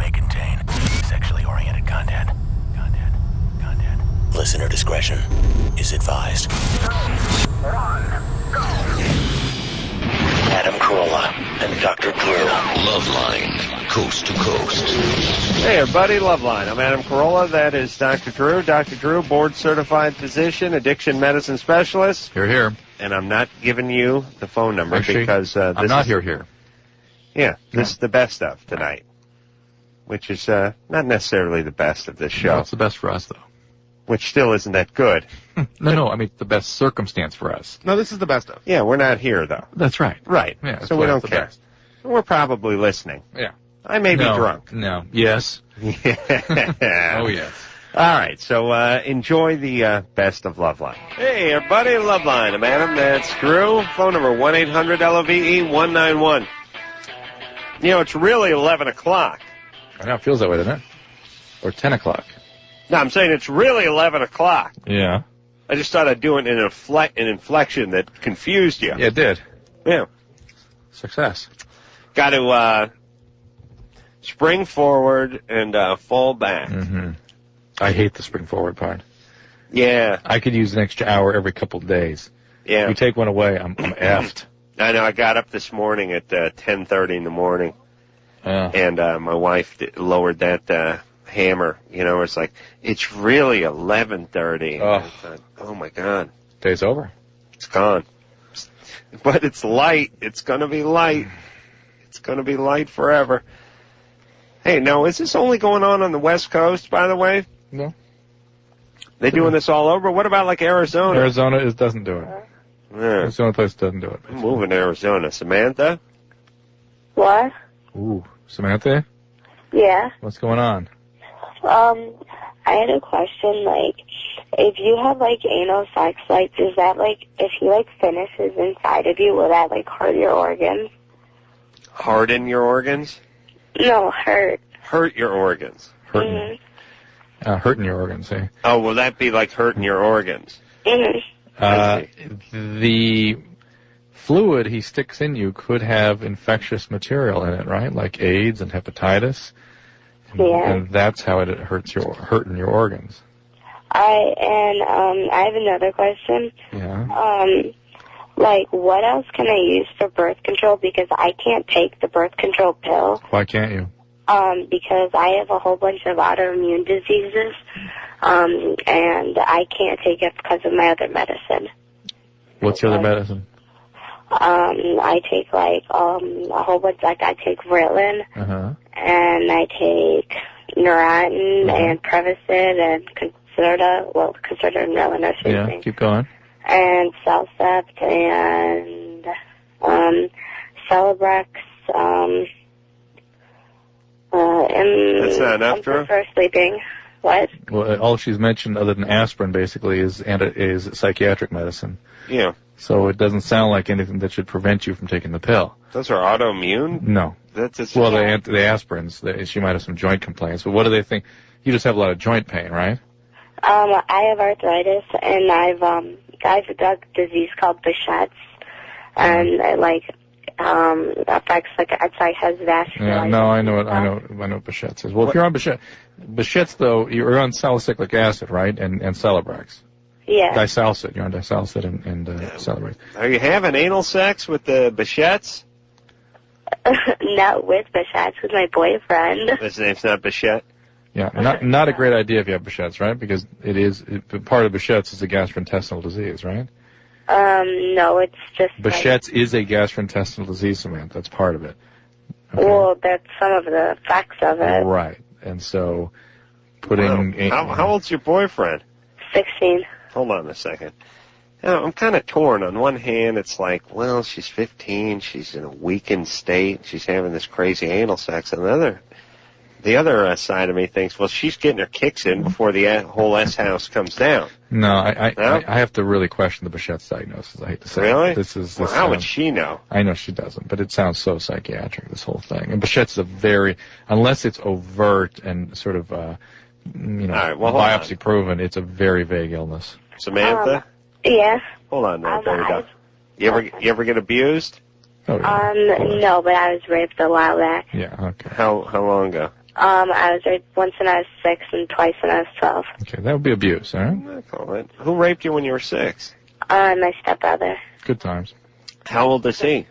may contain sexually oriented content. Listener discretion is advised. 2, 1, go. Adam Carolla and Dr. Drew. LoveLine, coast to coast. Hey everybody, LoveLine. I'm Adam Carolla. That is Dr. Drew. Dr. Drew, board-certified physician, addiction medicine specialist. Here. And I'm not giving you the phone number because this I'm not here. Yeah, this is the best of tonight, which is not necessarily the best of this show. No, it's the best for us, though. Which still isn't that good. No, I mean the best circumstance for us. No, this is the best of. Yeah, we're not here, though. That's right. Right. Yeah, so we don't care. Best. We're probably listening. Yeah. I may be drunk. No. Yes. Yeah. Oh, yes. All right, so enjoy the best of LoveLine. Hey, everybody, LoveLine. I'm Adam. That's Drew. Phone number 1-800-LOVE-191. You know, it's really 11 o'clock. I know, it feels that way, doesn't it? Or 10 o'clock. No, I'm saying it's really 11 o'clock. Yeah. I just thought I'd do it in an inflection that confused you. Yeah, it did. Yeah. Success. Got to spring forward and fall back. Mm-hmm. I hate the spring forward part. Yeah. I could use an extra hour every couple of days. Yeah. If you take one away, I'm effed. I know. I got up this morning at 10:30 in the morning, and my wife lowered that hammer. You know, it's like, it's really 11:30. Oh. I thought, oh, my God. Day's over. It's gone. But it's light. It's going to be light. It's going to be light forever. Hey, now, is this only going on the West Coast, by the way? No. They doing this all over? What about, like, Arizona? Arizona doesn't do it. Yeah. It's the only place that doesn't do it. I'm moving to Arizona. Samantha? What? Ooh. Samantha? Yeah. What's going on? I had a question, like, if you have, like, anal sex, like, does that, like, if he, like, finishes inside of you, will that, like, hurt your organs? Harden your organs? No, hurt. Hurt your organs. Hurting your organs, eh? Oh, will that be like hurting your organs? Mm-hmm. The fluid he sticks in you could have infectious material in it, right? Like AIDS and hepatitis. Yeah. And that's how it hurting your organs. I have another question. Yeah. Like, what else can I use for birth control? Because I can't take the birth control pill. Why can't you? Because I have a whole bunch of autoimmune diseases, and I can't take it because of my other medicine. What's your other medicine? I take, like, a whole bunch, like, I take Ritalin, and I take Neurontin, and Prevacid, and Concerta and Ritalin are same thing. Yeah, keep going. And Celcept, and, Celebrex, and that's not enough, Drew? for sleeping. What? Well, all she's mentioned other than aspirin basically is psychiatric medicine. Yeah. So it doesn't sound like anything that should prevent you from taking the pill. Those are autoimmune? No. That's just well, the aspirins, she might have some joint complaints. But what do they think? You just have a lot of joint pain, right? I have arthritis, and I have a disease called Behçet's, and it affects, like, it's like has vascular. Yeah, no, I know what Behçet's is. Well, if you're on Behçet's, though, you're on salicylic acid, right? And Celebrex. Yeah. Disalcid. You're on disalcid and Celebrex. Are you having anal sex with the Behçet's? Not with Behçet's, with my boyfriend. His name's not Behçet? Yeah, not a great idea if you have Behçet's, right? Because part of Behçet's is a gastrointestinal disease, right? No, it's just Behçet's is a gastrointestinal disease, Samantha. That's part of it. Okay. Well, that's some of the facts of it. Right, and so putting... How old's your boyfriend? 16. Hold on a second. I'm kind of torn. On one hand, it's like, well, she's 15, she's in a weakened state, she's having this crazy anal sex. And the other side of me thinks, well, she's getting her kicks in before the whole S-house comes down. No, I have to really question the Behçet's diagnosis, I hate to say. Really? Well, how would she know? I know she doesn't, but it sounds so psychiatric, this whole thing. And Behçet's unless it's overt and sort of, biopsy proven, it's a very vague illness. Samantha? Yeah. Hold on there, baby doll. You ever get abused? Oh, yeah. No, but I was raped a while back. Yeah, okay. How long ago? I was raped once when I was 6 and twice when I was 12. Okay, that would be abuse, all right? Who raped you when you were 6? My stepbrother. Good times. How old is he?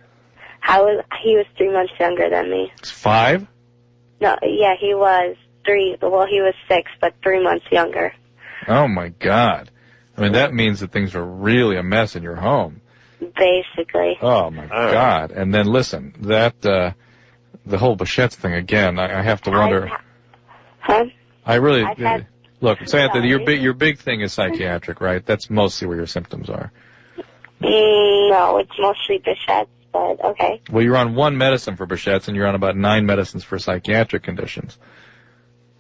He was 3 months younger than me. 5? No, yeah, he was 3. Well, he was 6, but 3 months younger. Oh, my God. I mean, that means that things are really a mess in your home. Basically. Oh, my God. And then, listen, that, the whole Bichette's thing, again, I have to wonder. I really, look, Samantha, your big thing is psychiatric, right? That's mostly where your symptoms are. No, it's mostly Bichette's, but okay. Well, you're on 1 medicine for Bichette's, and you're on about 9 medicines for psychiatric conditions.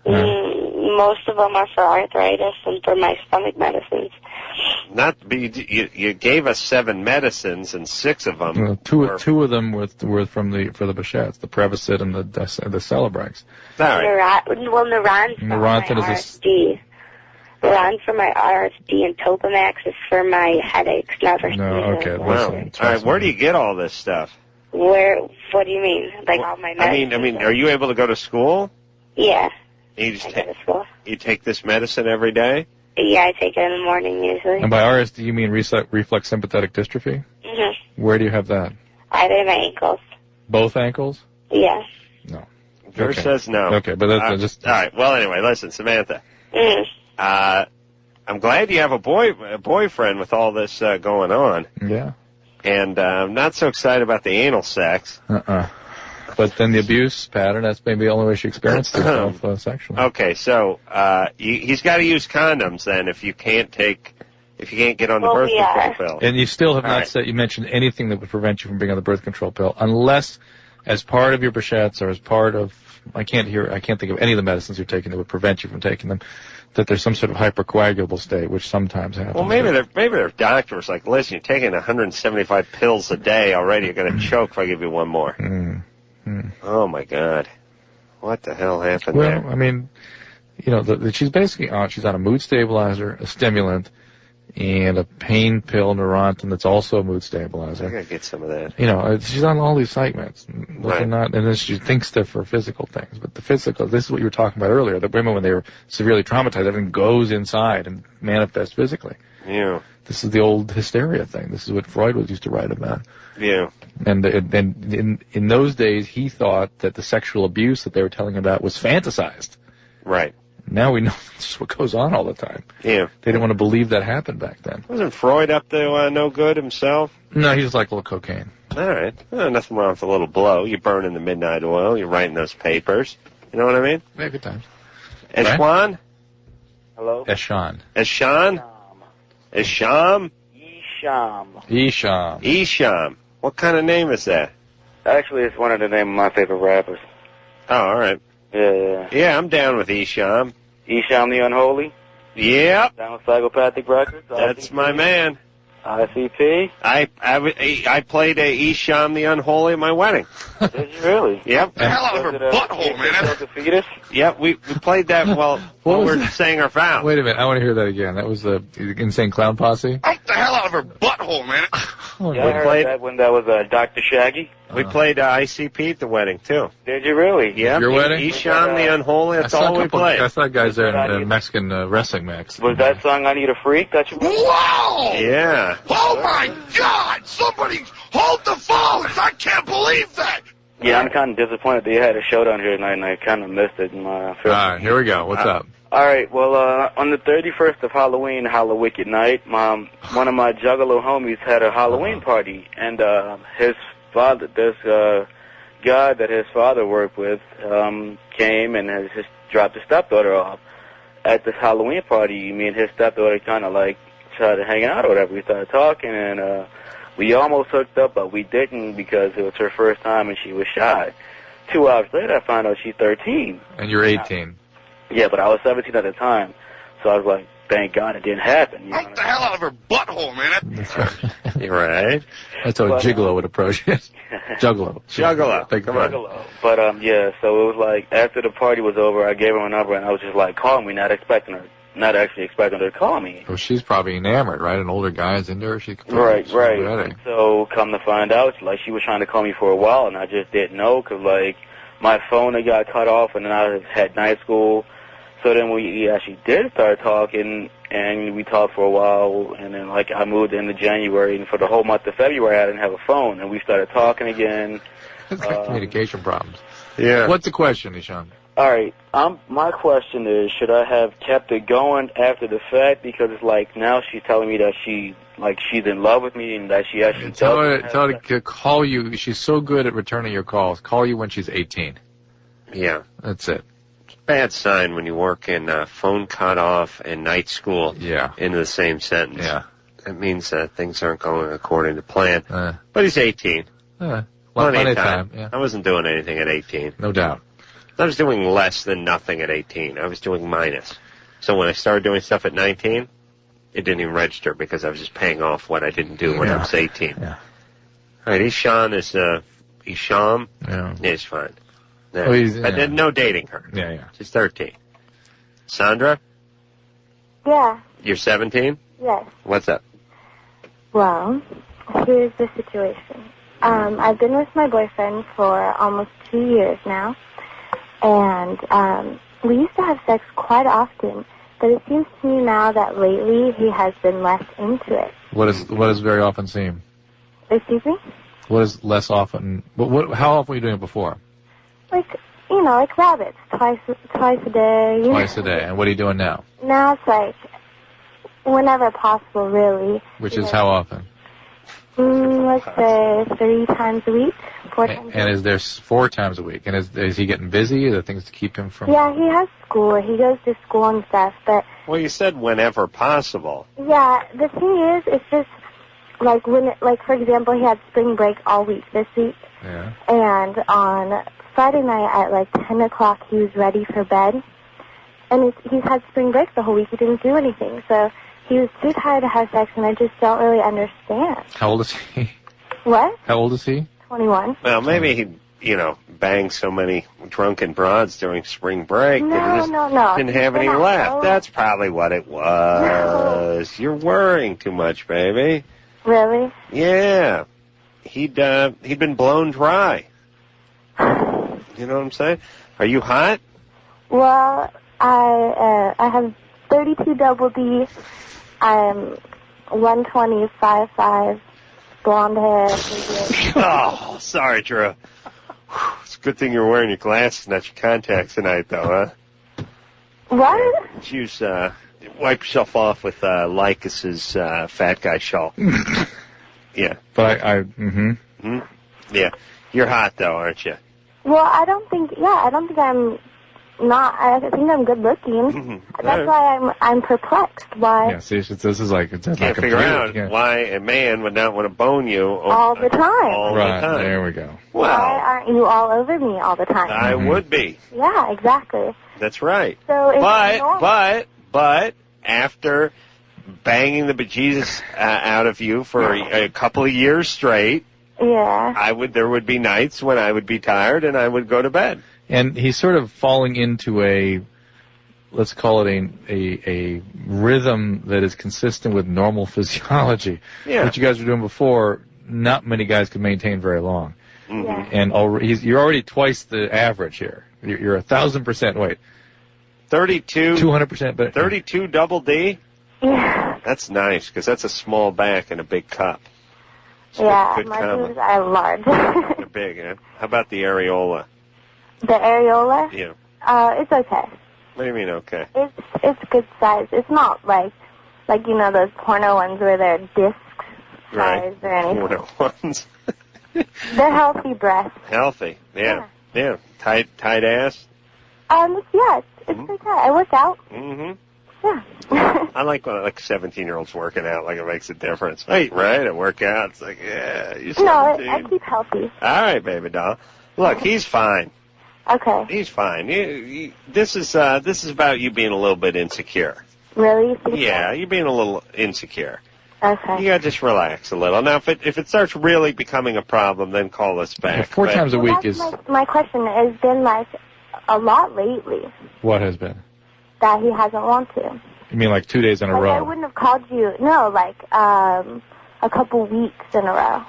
Most of them are for arthritis and for my stomach medicines. You gave us 7 medicines, and 6 of them. Well, two of them were for the Bichette's, the Prevacid and the Celebrex. All right. Neurontin for my RSD. Neurontin for my RSD, and Topamax is for my headaches, not for No, okay. Wow. All right, where do you get all this stuff? What do you mean? Like all my medicines? I mean, are you able to go to school? Yeah. You take this medicine every day? Yeah, I take it in the morning usually. And by RSD, you mean reflex sympathetic dystrophy? Mm-hmm. Where do you have that? Either of my ankles. Both ankles? Yeah. No. Yours says no. Okay, but that's just... All right, well, anyway, listen, Samantha. Mm. I'm glad you have a boyfriend with all this going on. Yeah. And I'm not so excited about the anal sex. But then the abuse pattern, that's maybe the only way she experienced herself sexually. Okay, so he's got to use condoms then if you can't get on the birth control pill. And you still have not said, you mentioned anything that would prevent you from being on the birth control pill, unless as part of your Bichette's or as part of, I can't think of any of the medicines you're taking that would prevent you from taking them, that there's some sort of hypercoagulable state, which sometimes happens. Well, maybe their doctor's like, listen, you're taking 175 pills a day already, you're going to choke if I give you one more. Oh, my God. What the hell happened there? Well, I mean, she's basically she's on a mood stabilizer, a stimulant, and a pain pill, Neurontin, that's also a mood stabilizer. I got to get some of that. She's on all these psych meds. And then she thinks they're for physical things. But the physical, this is what you were talking about earlier, that women, when they were severely traumatized, everything goes inside and manifests physically. Yeah. This is the old hysteria thing. This is what Freud used to write about. Yeah. And in those days, he thought that the sexual abuse that they were telling about was fantasized. Right. Now we know this is what goes on all the time. Yeah. They didn't want to believe that happened back then. Wasn't Freud up to no good himself? No, he was like a little cocaine. All right. Well, nothing wrong with a little blow. You're burning the midnight oil. You're writing those papers. You know what I mean? Yeah, good times. Eshwan? Right? Hello? Eshan. Esham? Esham. What kind of name is that? Actually, it's one of the name of my favorite rappers. Oh, all right. Yeah. Yeah, I'm down with Esham. Esham the Unholy? Yep. Down with Psychopathic Records? That's my man. ICP? I played Esham the Unholy at my wedding. Did you really? Yep. The hell out of her butthole, man. The fetus? Yep, we played that while we're saying our vows. Wait a minute, I want to hear that again. That was the Insane Clown Posse? Bite the hell out of her butthole, man. Yeah, I heard that when that was Dr. Shaggy. We played ICP at the wedding, too. Did you really? Yeah. Your wedding? Esham the Unholy, that's all we played. I saw guys there in Mexican wrestling match. Was that song I Need a Freak that you... Wow! Yeah. Oh, my God! Somebody hold the phones! I can't believe that! Yeah, I'm kind of disappointed that you had a show down here tonight, and I kind of missed it. All right, here we go. What's up? All right, well, on the 31st of Halloween, Hallowicked night, one of my Juggalo homies had a Halloween party, and his father, this guy that his father worked with, came and has dropped his stepdaughter off. At this Halloween party, me and his stepdaughter kind of like started hanging out or whatever. We started talking, and we almost hooked up, but we didn't because it was her first time and she was shy. 2 hours later, I found out she's 13. And you're 18. Yeah, but I was 17 at the time, so I was like, thank God it didn't happen. Bite the hell out of her butthole, man. That's right. You're right. That's how a gigolo would approach it. Juggalo. Come on. But, yeah, so it was like, after the party was over, I gave her a number, and I was just like, call me, not actually expecting her to call me. Well, she's probably enamored, right? An older guy is into her. Right. So, come to find out, like, she was trying to call me for a while, and I just didn't know, because, like, my phone had got cut off, and then I had night school. So then we actually did start talking, and we talked for a while, and then, like, I moved into January, and for the whole month of February, I didn't have a phone, and we started talking again. It's like communication problems. Yeah. What's the question, Ishan? All right. My question is, should I have kept it going after the fact? Because it's like now she's telling me that she's in love with me and that she actually tell her to call you. She's so good at returning your calls. Call you when she's 18. Yeah. That's it. It's a bad sign when you work in phone cutoff and night school into the same sentence. Yeah. That means that things aren't going according to plan. But he's 18. Plenty of time. Yeah. I wasn't doing anything at 18. No doubt. I was doing less than nothing at 18. I was doing minus. So when I started doing stuff at 19, it didn't even register because I was just paying off what I didn't do when I was 18. Yeah. All right, Isham is, Isham? Yeah. He's fine. Oh, he's, but then no dating her. Yeah. She's 13. Sandra? Yeah. You're 17? Yes. What's up? Well, here's the situation. I've been with my boyfriend for almost 2 years now. And we used to have sex quite often, but it seems to me now that lately he has been less into it. What does very often seem? Excuse me? What is less often? How often were you doing it before? Like rabbits, twice a day. Twice a day. And what are you doing now? Now it's like whenever possible, really. Which is how often? Let's say 3 times a week, 4 times a week. And is there 4 times a week? And is he getting busy? Are there things to keep him from... Yeah, he has school. He goes to school and stuff, but... Well, you said whenever possible. Yeah, the thing is, it's just, for example, he had spring break all week this week. Yeah. And on Friday night at 10 o'clock, he was ready for bed. And he's had spring break the whole week. He didn't do anything, so... He was too tired to have sex, and I just don't really understand. How old is he? What? How old is he? 21. Well, maybe he, banged so many drunken broads during spring break that he just didn't have any left. That's probably what it was. No. You're worrying too much, baby. Really? Yeah. He'd been blown dry. You know what I'm saying? Are you hot? Well, I have 32 double D. I'm 125.5, blonde hair. Oh, sorry, Drew. It's a good thing you're wearing your glasses, not your contacts tonight, though, huh? What? Use, wipe yourself off with Lycus's fat guy shawl. Yeah. But Yeah. You're hot, though, aren't you? Well, I don't think I'm not. I think I'm good looking. That's why I'm perplexed. Why? Yeah, see, this is like... Can't figure out why a man would not want to bone you all the time. All the time. There we go. Well, why aren't you all over me all the time? I would be. Yeah, exactly. That's right. So but after banging the bejesus out of you for a couple of years straight, there would be nights when I would be tired and I would go to bed. And he's sort of falling into let's call it a rhythm that is consistent with normal physiology. Yeah. What you guys were doing before, not many guys could maintain very long. Mm-hmm. Yeah. And you're already twice the average here. You're 1,000%. Wait. 32. 200%. But 32 double D? Yeah. That's nice, because that's a small back and a big cup. Good my boobs are large. They're big, huh? How about the areola? The areola? Yeah. It's okay. What do you mean, okay? It's good size. It's not like those porno ones where they're disc size or anything. Porno ones. They're healthy breasts. Healthy, yeah. Tight ass. It's okay. I work out. Mm-hmm. Yeah. I like when 17-year-olds working out, like it makes a difference. Right? I work out. It's like, yeah, you're 17. No, I keep healthy. All right, baby doll. Look, he's fine. Okay. He's fine. This is about you being a little bit insecure. Really? Yeah, you're being a little insecure. Okay. You gotta just relax a little. Now, if it starts really becoming a problem, then call us back. 4 times a week is... My question has been a lot lately. What has been? That he hasn't wanted to. You mean 2 days in a row? I wouldn't have called you. No, a couple weeks in a row.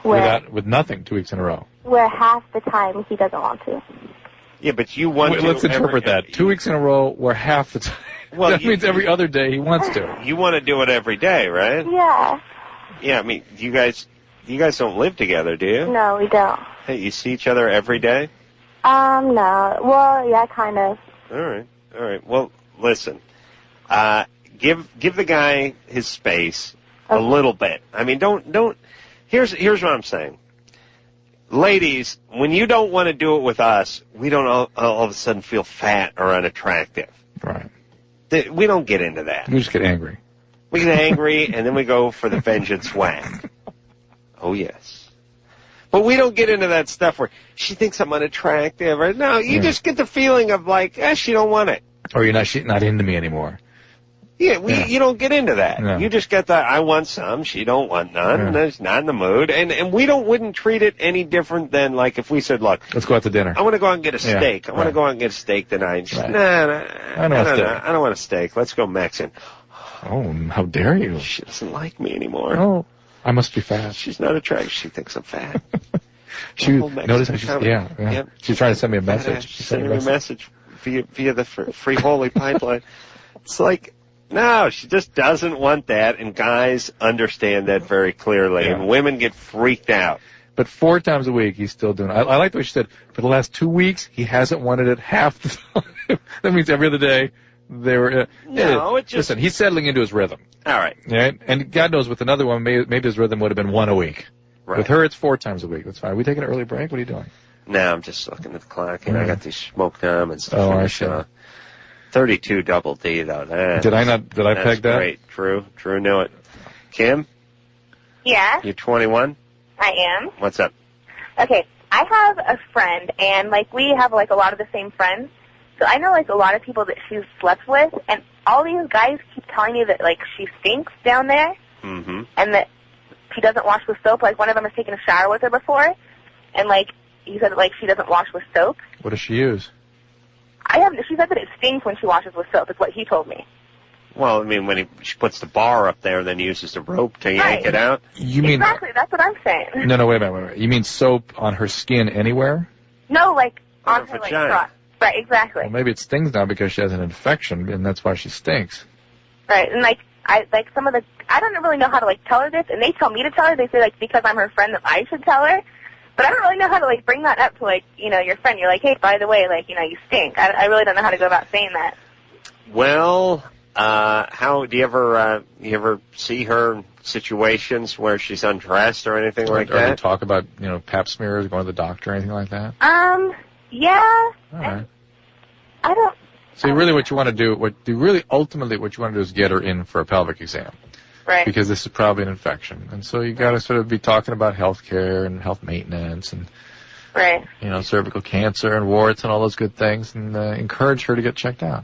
With nothing, 2 weeks in a row. Where half the time he doesn't want to. Yeah, but you want to... Let's interpret that. 2 weeks in a row where half the time. Well, that means every other day he wants to. You want to do it every day, right? Yeah. Yeah, I mean, you guys don't live together, do you? No, we don't. Hey, you see each other every day? No. Well, yeah, kind of. All right. Well, listen. Give the guy his space a little bit. I mean, don't. Here's what I'm saying. Ladies, when you don't want to do it with us, we don't all of a sudden feel fat or unattractive. Right. We don't get into that. We just get angry. We get angry, and then we go for the vengeance whack. Oh, yes. But we don't get into that stuff where she thinks I'm unattractive. Or, no, you just get the feeling of like, she don't want it. Or she's not into me anymore. Yeah, you don't get into that. No. You just get the, I want some, she don't want none, and it's not in the mood. And we wouldn't treat it any different than, like, if we said, look. Let's go out to dinner. I want to go out and get a steak. I want to go out and get a steak tonight. Right. I don't want a steak. Let's go Mexican. Oh, how dare you. She doesn't like me anymore. Oh, I must be fat. She's not attractive. She thinks I'm fat. Notice how she's, Yep. She's trying to send me a message. She's sending me a message via the free holy pipeline. It's like, no, she just doesn't want that, and guys understand that very clearly, and women get freaked out. But 4 times a week, he's still doing it. I like the way she said, for the last 2 weeks, he hasn't wanted it half the time. That means every other day, they were... Listen, he's settling into his rhythm. All right. Right? And God knows, with another one, maybe his rhythm would have been 1 a week. Right. With her, it's 4 times a week. That's fine. Are we taking an early break? What are you doing? No, I'm just looking at the clock, and I got these smoked gum and stuff. Oh, I see. 32 double D, though. Did I peg that? That's great. Drew knew it. Kim? Yeah? You're 21? I am. What's up? Okay, I have a friend, and, like, we have, like, a lot of the same friends. So I know, like, a lot of people that she's slept with, and all these guys keep telling me that, like, she stinks down there, and that she doesn't wash with soap. Like, one of them has taken a shower with her before, and, like, he said, like, she doesn't wash with soap. What does she use? She said that it stinks when she washes with soap, is what he told me. Well, I mean, when she puts the bar up there, then uses the rope to yank it out. You mean exactly? That's what I'm saying. No, wait a minute. You mean soap on her skin anywhere? No, like on her vagina. Like, right, exactly. Well, maybe it stings now because she has an infection, and that's why she stinks. Right, and I don't really know how to, like, tell her this, and they tell me to tell her. They say, like, because I'm her friend that I should tell her. But I don't really know how to, like, bring that up to, like, your friend. You're like, hey, by the way, like, you stink. I really don't know how to go about saying that. Well, how do you ever see her in situations where she's undressed or anything like that? Or you talk about, pap smears, going to the doctor, or anything like that? Yeah. All right. I don't. So really what you want to do, ultimately what you want to do is get her in for a pelvic exam. Right. Because this is probably an infection. And so you got to sort of be talking about health care and health maintenance and, cervical cancer and warts and all those good things, and encourage her to get checked out.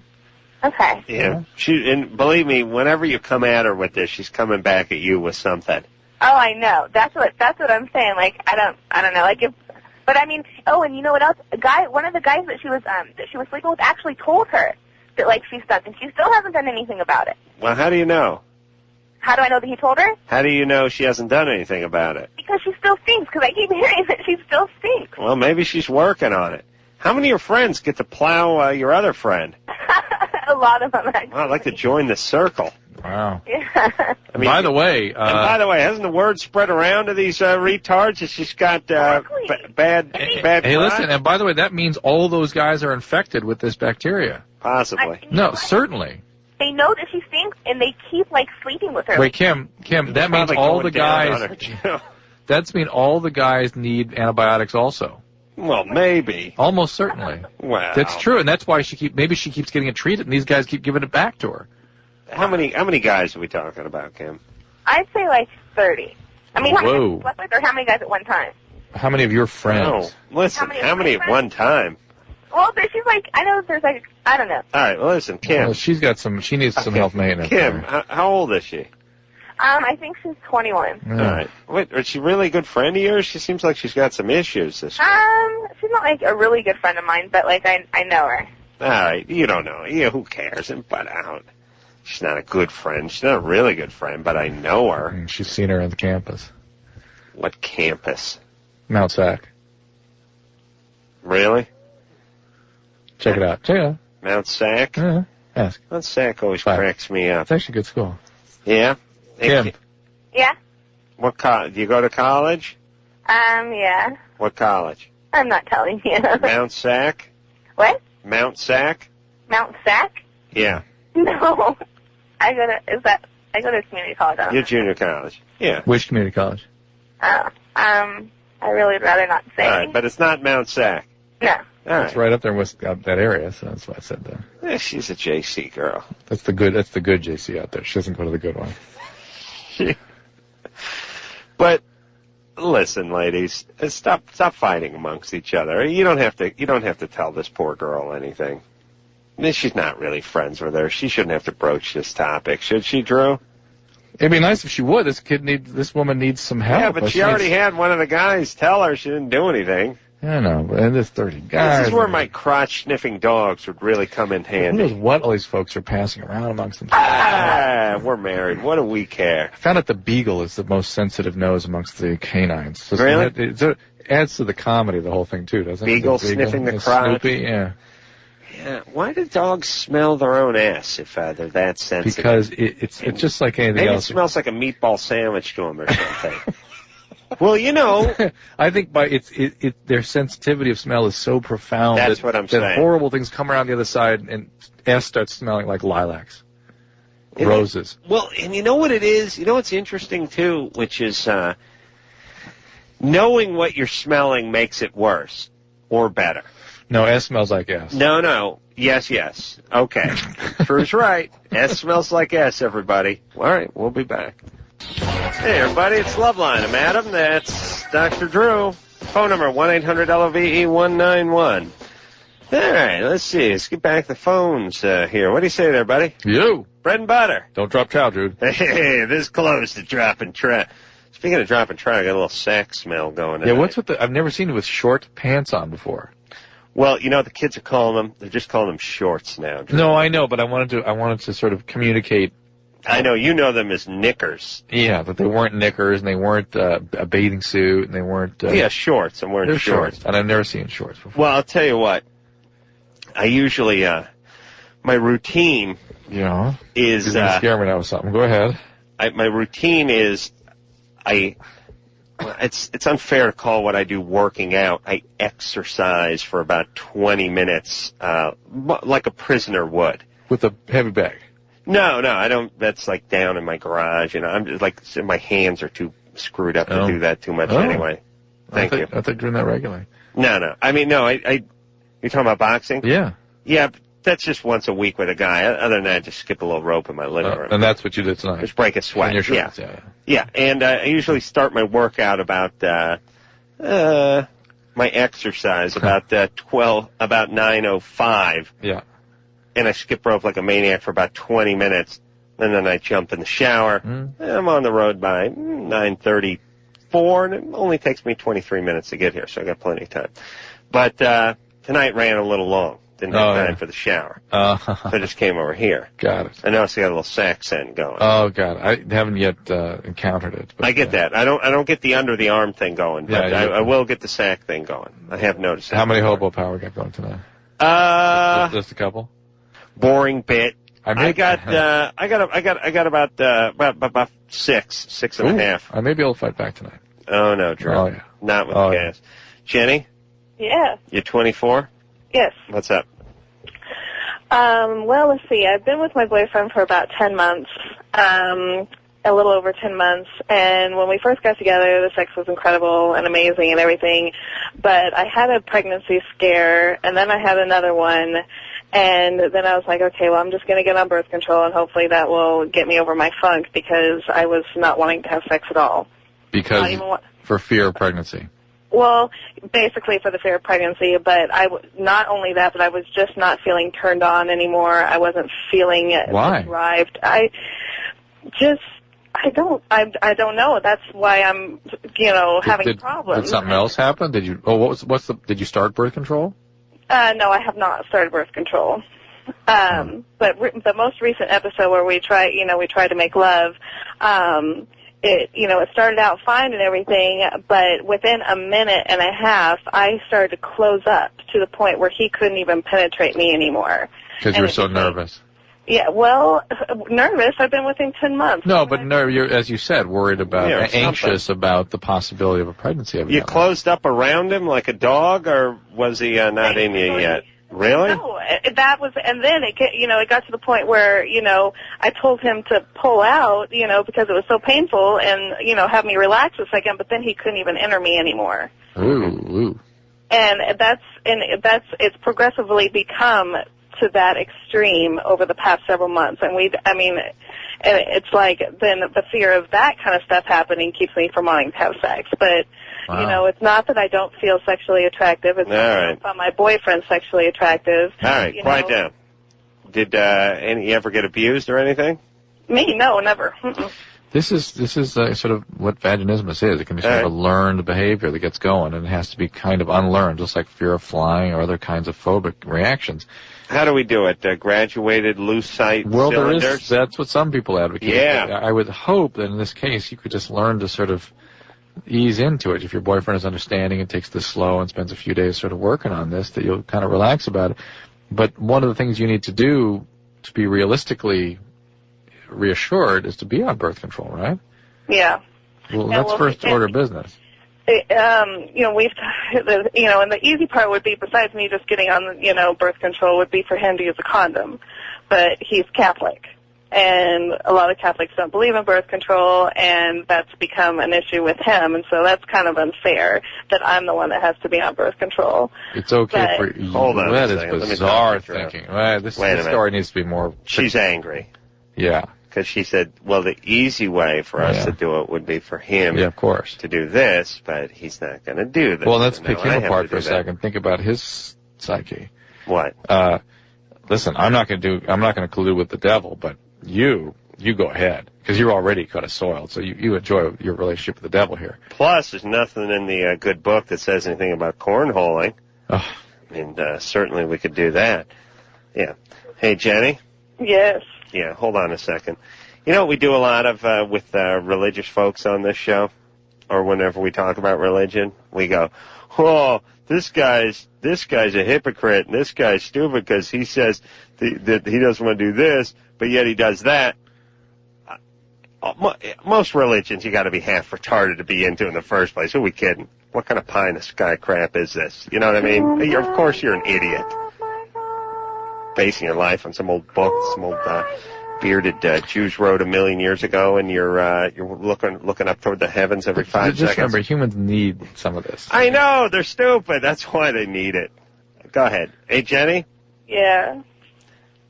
Okay. Yeah. And believe me, whenever you come at her with this, she's coming back at you with something. Oh, I know. That's what I'm saying. Like, I don't know. Like, but I mean, and you know what else? One of the guys that she was sleeping with actually told her that, like, she stunk, and she still hasn't done anything about it. Well, how do you know? How do I know that he told her? How do you know she hasn't done anything about it? Because she still stinks, because I keep hearing that she still stinks. Well, maybe she's working on it. How many of your friends get to plow your other friend? A lot of them, actually. Well, I'd like to join the circle. Wow. Yeah. I mean, by the way, hasn't the word spread around to these retards that she's got bad Hey, listen, and by the way, that means all those guys are infected with this bacteria. Possibly. No, certainly. They know that she stinks, and they keep, like, sleeping with her. Wait, Kim, that means all the guys... That means all the guys need antibiotics also. Well, maybe. Almost certainly. Wow. That's true, and that's why she keeps getting it treated, and these guys keep giving it back to her. How many guys are we talking about, Kim? I'd say, like, 30. I mean, how many Whoa. guys slept with, or how many guys at one time? How many of your friends? Oh, listen, how many at one time? Well, she's like, I know there's like, I don't know. All right, well, listen, Kim. Well, she needs some health maintenance. Kim, how old is she? I think she's 21. Yeah. All right. Wait, is she really a good friend of yours? She seems like she's got some issues this year. She's not like a really good friend of mine, but like I know her. All right, you don't know. Yeah, who cares? But out. She's not a good friend. She's not a really good friend, but I know her. She's seen her on the campus. What campus? Mount Sac. Really? Check it out. Check it out. Mount Sac? Ask. Mount Sac always cracks me up. It's actually a good school. Yeah? Kim. Yeah. What do you go to college? Yeah. What college? I'm not telling you. Mount Sac? What? Mount Sac? Mount Sac? Yeah. No. I go to community college. You're junior college. Yeah. Which community college? I really would rather not say. All right, but it's not Mount Sac. No. All right. It's right up there in that area, so that's why I said that. Yeah, she's a JC girl. That's the good JC out there. She doesn't go to the good one. But listen, ladies, stop fighting amongst each other. You don't have to tell this poor girl anything. She's not really friends with her. She shouldn't have to broach this topic, should she, Drew? It'd be nice if she would. This woman needs some help. Yeah, but she already had one of the guys tell her she didn't do anything. I know, but there's 30 guys. This is where my crotch-sniffing dogs would really come in handy. Who knows what all these folks are passing around amongst themselves? We're married. What do we care? I found out the beagle is the most sensitive nose amongst the canines. So really? It adds to the comedy of the whole thing, too, doesn't it? Beagle sniffing the crotch? Snoopy, yeah. Yeah. Why do dogs smell their own ass if they're that sensitive? Because it's just like anything else. Maybe it smells like a meatball sandwich to them or something. Well, you know, I think their sensitivity of smell is so profound that horrible things come around the other side and ass starts smelling like lilacs, roses. Well, and you know what it is? You know what's interesting too, which is knowing what you're smelling makes it worse or better. No, ass smells like ass. No. Yes. Okay. Drew's right. Ass smells like ass, everybody. All right, we'll be back. Hey, everybody, it's LoveLine. I'm Adam. That's Dr. Drew. Phone number, 1-800-LOVE-191. All right, let's see. Let's get back the phones here. What do you say there, buddy? You. Bread and butter. Don't drop trout, dude. Hey, this close to dropping trout. Speaking of dropping trout, I got a little sack smell going on. Yeah, what's with I've never seen it with short pants on before. Well, you know what the kids are calling them? They're just calling them shorts now. Drew. No, I know, but I wanted to sort of communicate. I know, you know them as knickers. Yeah, but they weren't knickers, and they weren't a bathing suit, and they weren't... shorts. I'm wearing shorts. And I've never seen shorts before. Well, I'll tell you what. I usually, my routine is... You're going to scare me now with something. Go ahead. My routine is, it's unfair to call what I do working out. I exercise for about 20 minutes, like a prisoner would. With a heavy bag? No, I don't. That's like down in my garage, and I'm just like, my hands are too screwed up to do that too much anyway. Thank you. I thought you were doing that regularly. No. I mean, no, you're talking about boxing? Yeah. Yeah, but that's just once a week with a guy. Other than that, I just skip a little rope in my living room. And that's what you did tonight? Just break a sweat. In your shorts, yeah. And I usually start my workout about, my exercise about 9:05. Yeah. And I skip rope like a maniac for about 20 minutes, and then I jump in the shower. And I'm on the road by 9:34, and it only takes me 23 minutes to get here, so I got plenty of time. But tonight ran a little long. Didn't have time for the shower. So I just came over here. Got it. I noticed I got a little sack scent going. Oh, God. I haven't yet encountered it. But, I get that. I don't get the under the arm thing going, but I will get the sack thing going. I have noticed that. How many Hobo power got going tonight? Just a couple? Boring bit. I got about 6 and a half. I may be able to fight back tonight. Oh no, Drew. Oh, yeah. Not with gas. Yeah. Jenny? Yeah. You're 24? Yes. What's up? Well, let's see. I've been with my boyfriend for about 10 months, a little over 10 months, and when we first got together, the sex was incredible and amazing and everything, but I had a pregnancy scare, and then I had another one, and then I was like, okay, well, I'm just going to get on birth control, and hopefully that will get me over my funk, because I was not wanting to have sex at all. Because for fear of pregnancy? Well, basically for the fear of pregnancy, but not only that, but I was just not feeling turned on anymore. I wasn't feeling derived. I don't know. That's why I'm, having problems. Did something else happen? Did you, did you start birth control? No, I have not started birth control. But the most recent episode where we tried to make love, it started out fine and everything, but within a minute and a half, I started to close up to the point where he couldn't even penetrate me anymore. Because you were so nervous. Yeah, well, nervous. I've been with him 10 months. No, but you're, as you said, worried about, anxious about the possibility of a pregnancy. You closed up around him like a dog, or was he not in you yet? Really? No, that was, and then it got to the point where, I told him to pull out, because it was so painful, and, have me relax a second, but then he couldn't even enter me anymore. Ooh. And it's progressively become to that extreme over the past several months, and it's like then the fear of that kind of stuff happening keeps me from wanting to have sex, but. Wow. It's not that I don't feel sexually attractive. It's not that I don't find my boyfriend sexually attractive. All right, quiet down. Did you ever get abused or anything? Me? No, never. This is sort of what vaginismus is. It can be sort of a learned behavior that gets going, and it has to be kind of unlearned, just like fear of flying or other kinds of phobic reactions. How do we do it? Graduated lucite cylinders? That's what some people advocate. Yeah. I would hope that in this case you could just learn to sort of ease into it. If your boyfriend is understanding and takes this slow and spends a few days sort of working on this, that you'll kind of relax about it. But one of the things you need to do to be realistically reassured is to be on birth control, right? Yeah. Well, that's first order business. And the easy part would be, besides me just getting on, birth control, would be for him to use a condom. But he's Catholic. And a lot of Catholics don't believe in birth control, and that's become an issue with him, and so that's kind of unfair that I'm the one that has to be on birth control. It's okay for you. Hold on that is bizarre thinking. This story needs to be more... She's angry. Yeah. Because she said, well, the easy way for us to do it would be for him of course. to do this, but he's not going to do this. Well, let's pick him apart for a second. Think about his psyche. What? Listen, I'm not going to collude with the devil, but you go ahead, because you're already kind of soiled, so you enjoy your relationship with the devil here. Plus, there's nothing in the good book that says anything about cornholing. Oh. And certainly we could do that. Yeah. Hey, Jenny? Yes. Yeah, hold on a second. You know what we do a lot of with religious folks on this show, or whenever we talk about religion? We go, oh, this guy's a hypocrite, and this guy's stupid because he says that he doesn't want to do this, but yet he does that. Most religions you got to be half retarded to be into in the first place. Who are we kidding? What kind of pie in the sky crap is this? You know what I mean? Of course you're an idiot. Basing your life on some old book, some old bearded Jews wrote 1,000,000 years ago, and you're looking up toward the heavens every 5 seconds. Just remember, humans need some of this. I know, they're stupid. That's why they need it. Go ahead. Hey, Jenny? Yeah.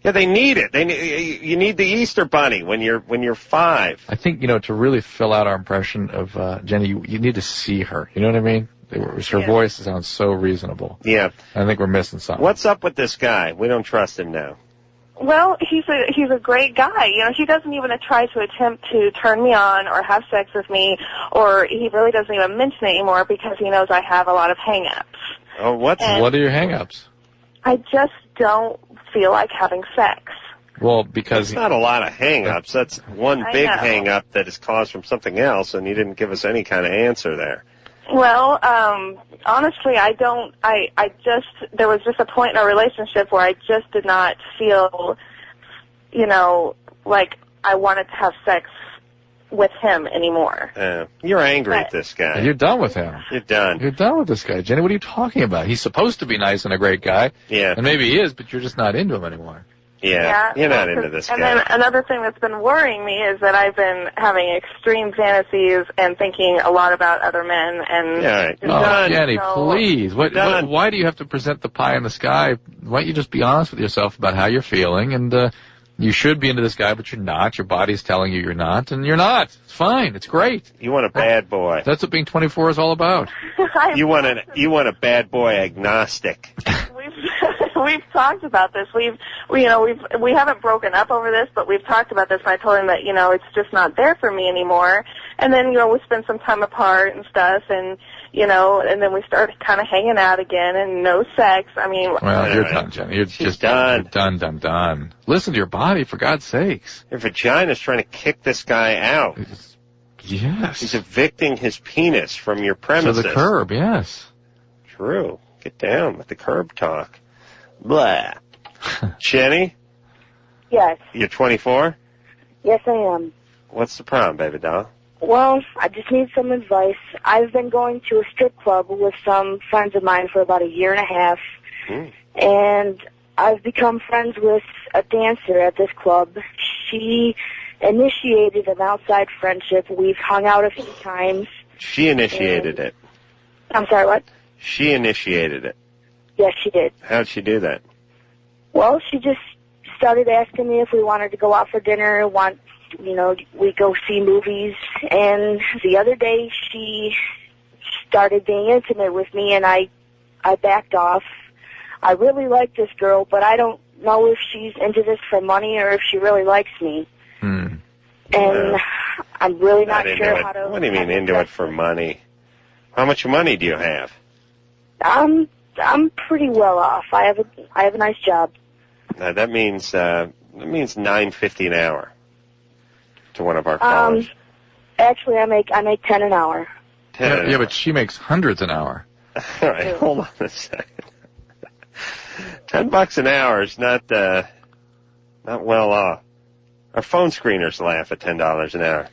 Yeah, they need it. You need the Easter Bunny when you're 5. I think, to really fill out our impression of Jenny, you need to see her. You know what I mean? Her voice sounds so reasonable. Yeah. I think we're missing something. What's up with this guy? We don't trust him now. Well, he's a great guy. He doesn't even try to attempt to turn me on or have sex with me, or he really doesn't even mention it anymore because he knows I have a lot of hang-ups. Oh, what are your hang-ups? I just don't feel like having sex. Well, because... That's not a lot of hang-ups. That's one big hang-up that is caused from something else, and you didn't give us any kind of answer there. Well, honestly, there was just a point in our relationship where I just did not feel, like I wanted to have sex with him anymore. You're angry at this guy. You're done with him. You're done. You're done with this guy. Jenny, what are you talking about? He's supposed to be nice and a great guy. Yeah. And maybe he is, but you're just not into him anymore. Yeah, you're not into this guy. And then another thing that's been worrying me is that I've been having extreme fantasies and thinking a lot about other men. And Jenny, please. Why do you have to present the pie in the sky? Why don't you just be honest with yourself about how you're feeling? And you should be into this guy, but you're not. Your body's telling you you're not, and you're not. It's fine. It's great. You want a bad boy. That's what being 24 is all about. You want a bad boy agnostic. We've talked about this. We haven't broken up over this, but we've talked about this. And I told him that it's just not there for me anymore. And then we spent some time apart and stuff, and and then we started kind of hanging out again, and no sex. I mean, well, you're done, Jenny. You're just done. You're done. Listen to your body, for God's sakes. Your vagina's trying to kick this guy out. Yes. He's evicting his penis from your premises. To the curb, yes. True. Get down with the curb talk. Blah. Jenny? Yes. You're 24? Yes, I am. What's the problem, baby doll? Well, I just need some advice. I've been going to a strip club with some friends of mine for about a year and a half, and I've become friends with a dancer at this club. She initiated an outside friendship. We've hung out a few times. She initiated it. I'm sorry, what? She initiated it. Yes, she did. How'd she do that? Well, she just started asking me if we wanted to go out for dinner, we go see movies, and the other day she started being intimate with me, and I backed off. I really like this girl, but I don't know if she's into this for money or if she really likes me. And I'm really not sure how to... What do you mean into it for money? How much money do you have? I'm pretty well off. I have a nice job. That means $9.50 an hour to one of our callers. Actually, I make 10 an hour. 10 yeah, but she makes hundreds an hour. All right, hold on a second. $10 an hour is not well off. Our phone screeners laugh at $10 an hour.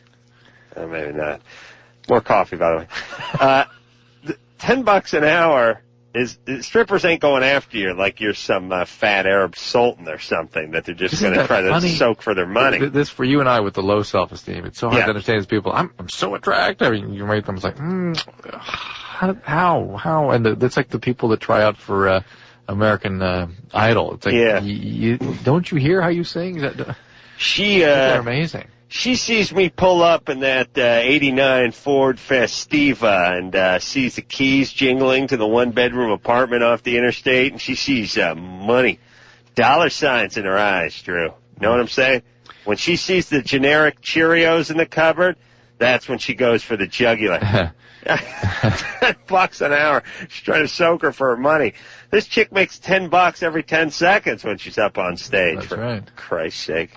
Maybe not. More coffee, by the way. $10 an hour is strippers ain't going after you like you're some fat Arab sultan or something that they're just going to try to soak for their money. This for you and I with the low self-esteem. It's so hard to understand these people. I'm so attractive. You rate them. It's like, how? And it's like the people that try out for American Idol. It's like, don't you hear how you sing? They're amazing. She sees me pull up in that 89 Ford Festiva and sees the keys jingling to the one-bedroom apartment off the interstate, and she sees money, dollar signs in her eyes, Drew. Know what I'm saying? When she sees the generic Cheerios in the cupboard, that's when she goes for the jugular. $10 an hour. She's trying to soak her for her money. This chick makes $10 every 10 seconds when she's up on stage. That's for right. Christ's sake.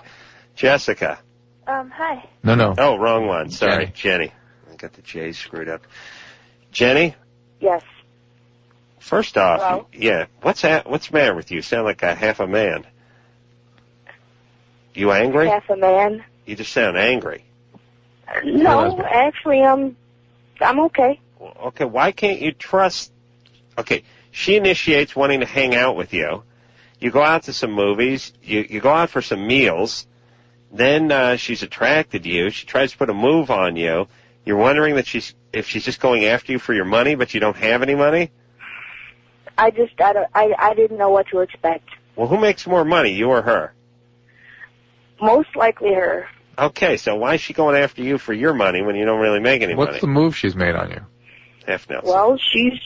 Jessica. Hi. No. Oh, wrong one. Sorry, Jenny. I got the J's screwed up. Jenny? Yes. First off, hello? what's the matter with you? You sound like a half a man. You angry? Half a man? You just sound angry. No, actually, I'm okay. Okay, why can't you trust... Okay, she initiates wanting to hang out with you. You go out to some movies. You go out for some meals. Then she's attracted to you. She tries to put a move on you. You're wondering if she's just going after you for your money, but you don't have any money? I didn't know what to expect. Well, who makes more money, you or her? Most likely her. Okay, so why is she going after you for your money when you don't really make any money? What's the move she's made on you? Half Nelson. Well, she's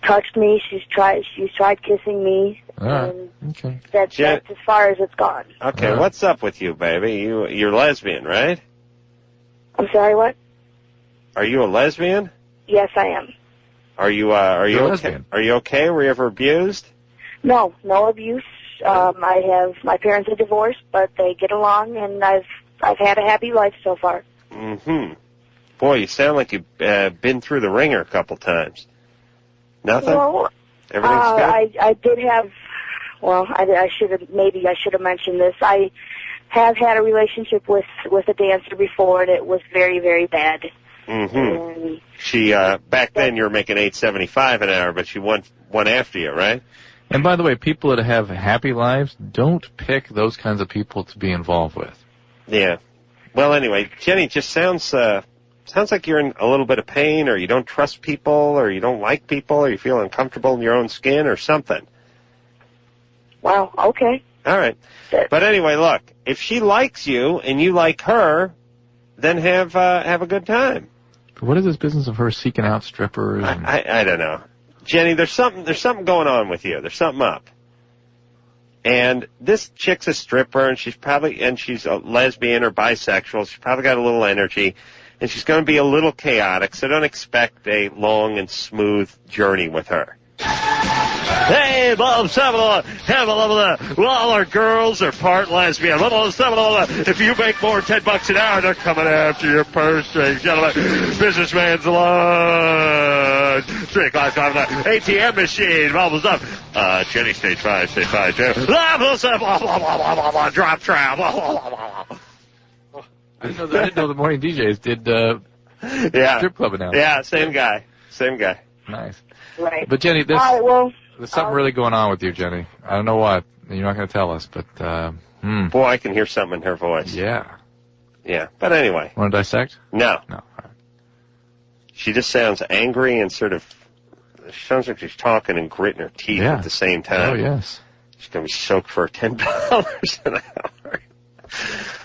touched me. She's tried kissing me. Okay. That's as far as it's gone. Okay, what's up with you, baby? You're lesbian, right? I'm sorry, what? Are you a lesbian? Yes, I am. Are you okay? Lesbian. Are you okay? Were you ever abused? No abuse. My parents are divorced, but they get along, and I've had a happy life so far. Mm-hmm. Boy, you sound like you've been through the ringer a couple times. Nothing? Well, everything's good? I did have, I should have mentioned this. I have had a relationship with a dancer before, and it was very, very bad. Mm-hmm. She, back then you were making $8.75 an hour, but she went after you, right? And by the way, people that have happy lives, don't pick those kinds of people to be involved with. Yeah. Well, anyway, Jenny, just sounds like you're in a little bit of pain, or you don't trust people, or you don't like people, or you feel uncomfortable in your own skin, or something. Wow, okay. All right. But anyway, look, if she likes you and you like her, then have a good time. What is this business of her seeking out strippers? I don't know. Jenny, there's something going on with you. There's something up. And this chick's a stripper, and she's a lesbian or bisexual. She's probably got a little energy, and she's going to be a little chaotic, so don't expect a long and smooth journey with her. Hey, Bob Samantha, have a love well, all our girls are part lesbian. Bob Samantha, if you make more than $10 an hour, they're coming after your purse strings, gentlemen. Businessman's lunch. 3 o'clock, 5 o'clock. ATM machine, bubbles up. Jenny, stage 5, Jenny. Blah, blah, blah, blah, blah, blah, blah, drop trap. Blah, blah, blah, blah. I didn't know the morning DJs did strip club announcements. Yeah, same guy. Nice. Right. But Jenny, All right, well, there's something really going on with you, Jenny. I don't know what. You're not going to tell us, but Boy, I can hear something in her voice. Yeah. But anyway. Want to dissect? No. No. All right. She just sounds angry and sort of. She sounds like she's talking and gritting her teeth at the same time. Oh yes. She's going to be soaked for $10 an hour.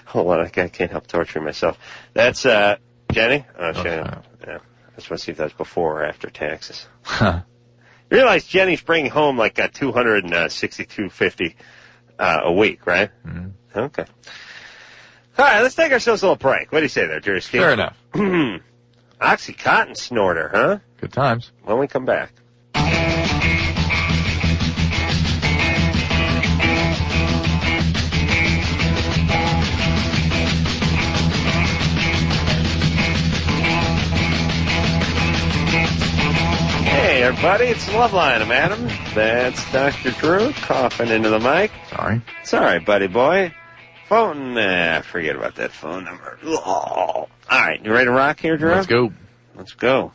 Hold on, I can't help torturing myself. That's Jenny. Oh, yeah. I just want to see if that's before or after taxes. You realize Jenny's bringing home like $262.50 a week, right? Mm-hmm. Okay. All right, let's take ourselves a little break. What do you say there, Jerry? Fair enough. Oxycontin snorter, huh? Good times. When we come back. Hey, everybody, it's LoveLine. I'm Adam. That's Dr. Drew coughing into the mic. Sorry. It's all right, buddy boy. Phone, forget about that phone number. All right, you ready to rock here, Drew? Let's go.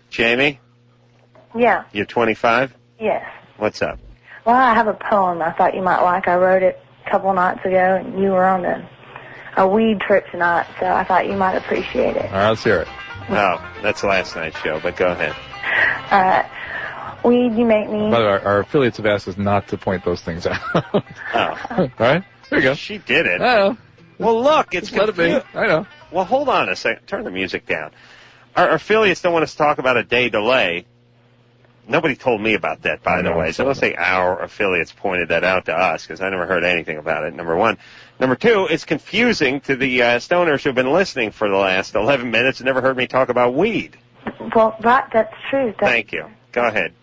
Jamie, yeah. you're 25? Yes. What's up? Well, I have a poem I thought you might like. I wrote it a couple nights ago, and you were on a weed trip tonight, so I thought you might appreciate it. All right, let's hear it. Oh, that's last night's show, but go ahead. All right. Weed, you make me... By the way, our affiliates have asked us not to point those things out. Oh. All right, there you go. She did it. I know. Well, look, it's Let it be. I know. Well, hold on a second. Turn the music down. Our affiliates don't want us to talk about a day delay. Nobody told me about that, by the way. So don't say our affiliates pointed that out to us, because I never heard anything about it, number one. Number two, it's confusing to the stoners who have been listening for the last 11 minutes and never heard me talk about weed. Well, that's true. Thank you. Go ahead.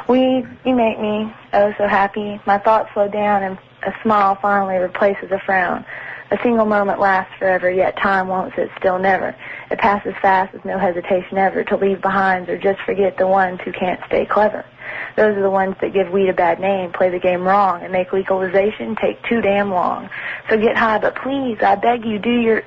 Weed, you make me oh so happy. My thoughts slow down and a smile finally replaces a frown. A single moment lasts forever, yet time won't sit still never. It passes fast with no hesitation ever to leave behind or just forget the ones who can't stay clever. Those are the ones that give weed a bad name, play the game wrong, and make legalization take too damn long. So get high, but please, I beg you, do your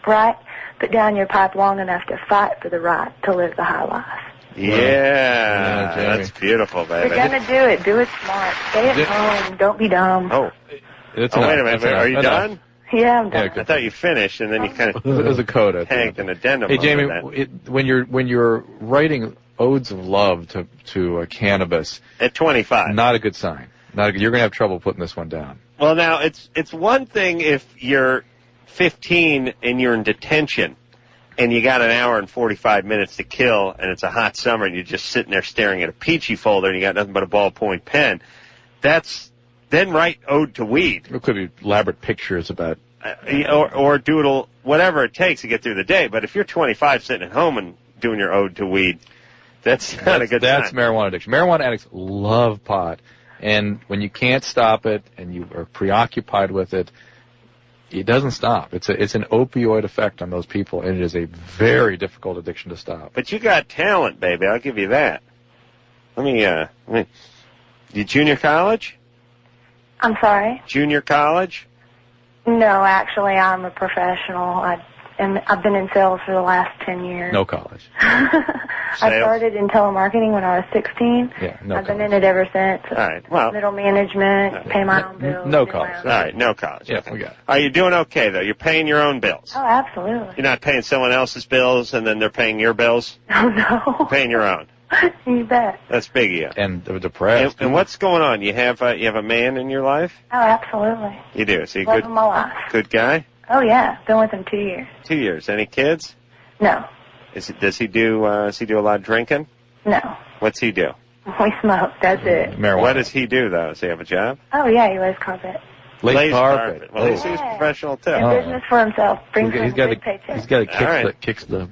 right. Put down your pipe long enough to fight for the right to live the high life. Yeah, that's beautiful, baby. You're going to do it. Do it smart. Stay at home. Don't be dumb. Oh, wait a minute. Are you done? Yeah, I'm done. I thought you finished, and then you kind of there's a code tagged an addendum. Hey, Jamie, when you're writing odes of love to cannabis at 25, not a good sign. You're going to have trouble putting this one down. Well, now it's one thing if you're 15 and you're in detention, and you got an hour and 45 minutes to kill, and it's a hot summer, and you're just sitting there staring at a peachy folder, and you got nothing but a ballpoint pen. Then write ode to weed. It could be elaborate pictures about... or doodle whatever it takes to get through the day. But if you're 25 sitting at home and doing your ode to weed, that's not a good sign. That's marijuana addiction. Marijuana addicts love pot. And when you can't stop it and you are preoccupied with it, it doesn't stop. It's an opioid effect on those people, and it is a very difficult addiction to stop. But you got talent, baby. I'll give you that. Let me you junior college? I'm sorry? Junior college? No, actually, I'm a professional. I've been in sales for the last 10 years. No college. I started in telemarketing when I was 16. Yeah, no I've been in it ever since. All right, well. Middle management, pay my own bills. No college. All right, no college. Yeah, okay. we got it. Are you doing okay, though? You're paying your own bills? Oh, absolutely. You're not paying someone else's bills and then they're paying your bills? Oh, no. You're paying your own. You bet. That's big of you. And depressed. And what's going on? You have a man in your life? Oh, absolutely. You do. So you Love of my life. Good guy? Oh, yeah. Been with him 2 years. 2 years. Any kids? No. Does he do a lot of drinking? No. What's he do? We smoke. That's it. Marijuana. What does he do, though? Does he have a job? Oh, yeah. He lays carpet. Lays carpet. Well, he's professional, too. In business for himself. Brings home a big paycheck. He's got a kick that kicks the...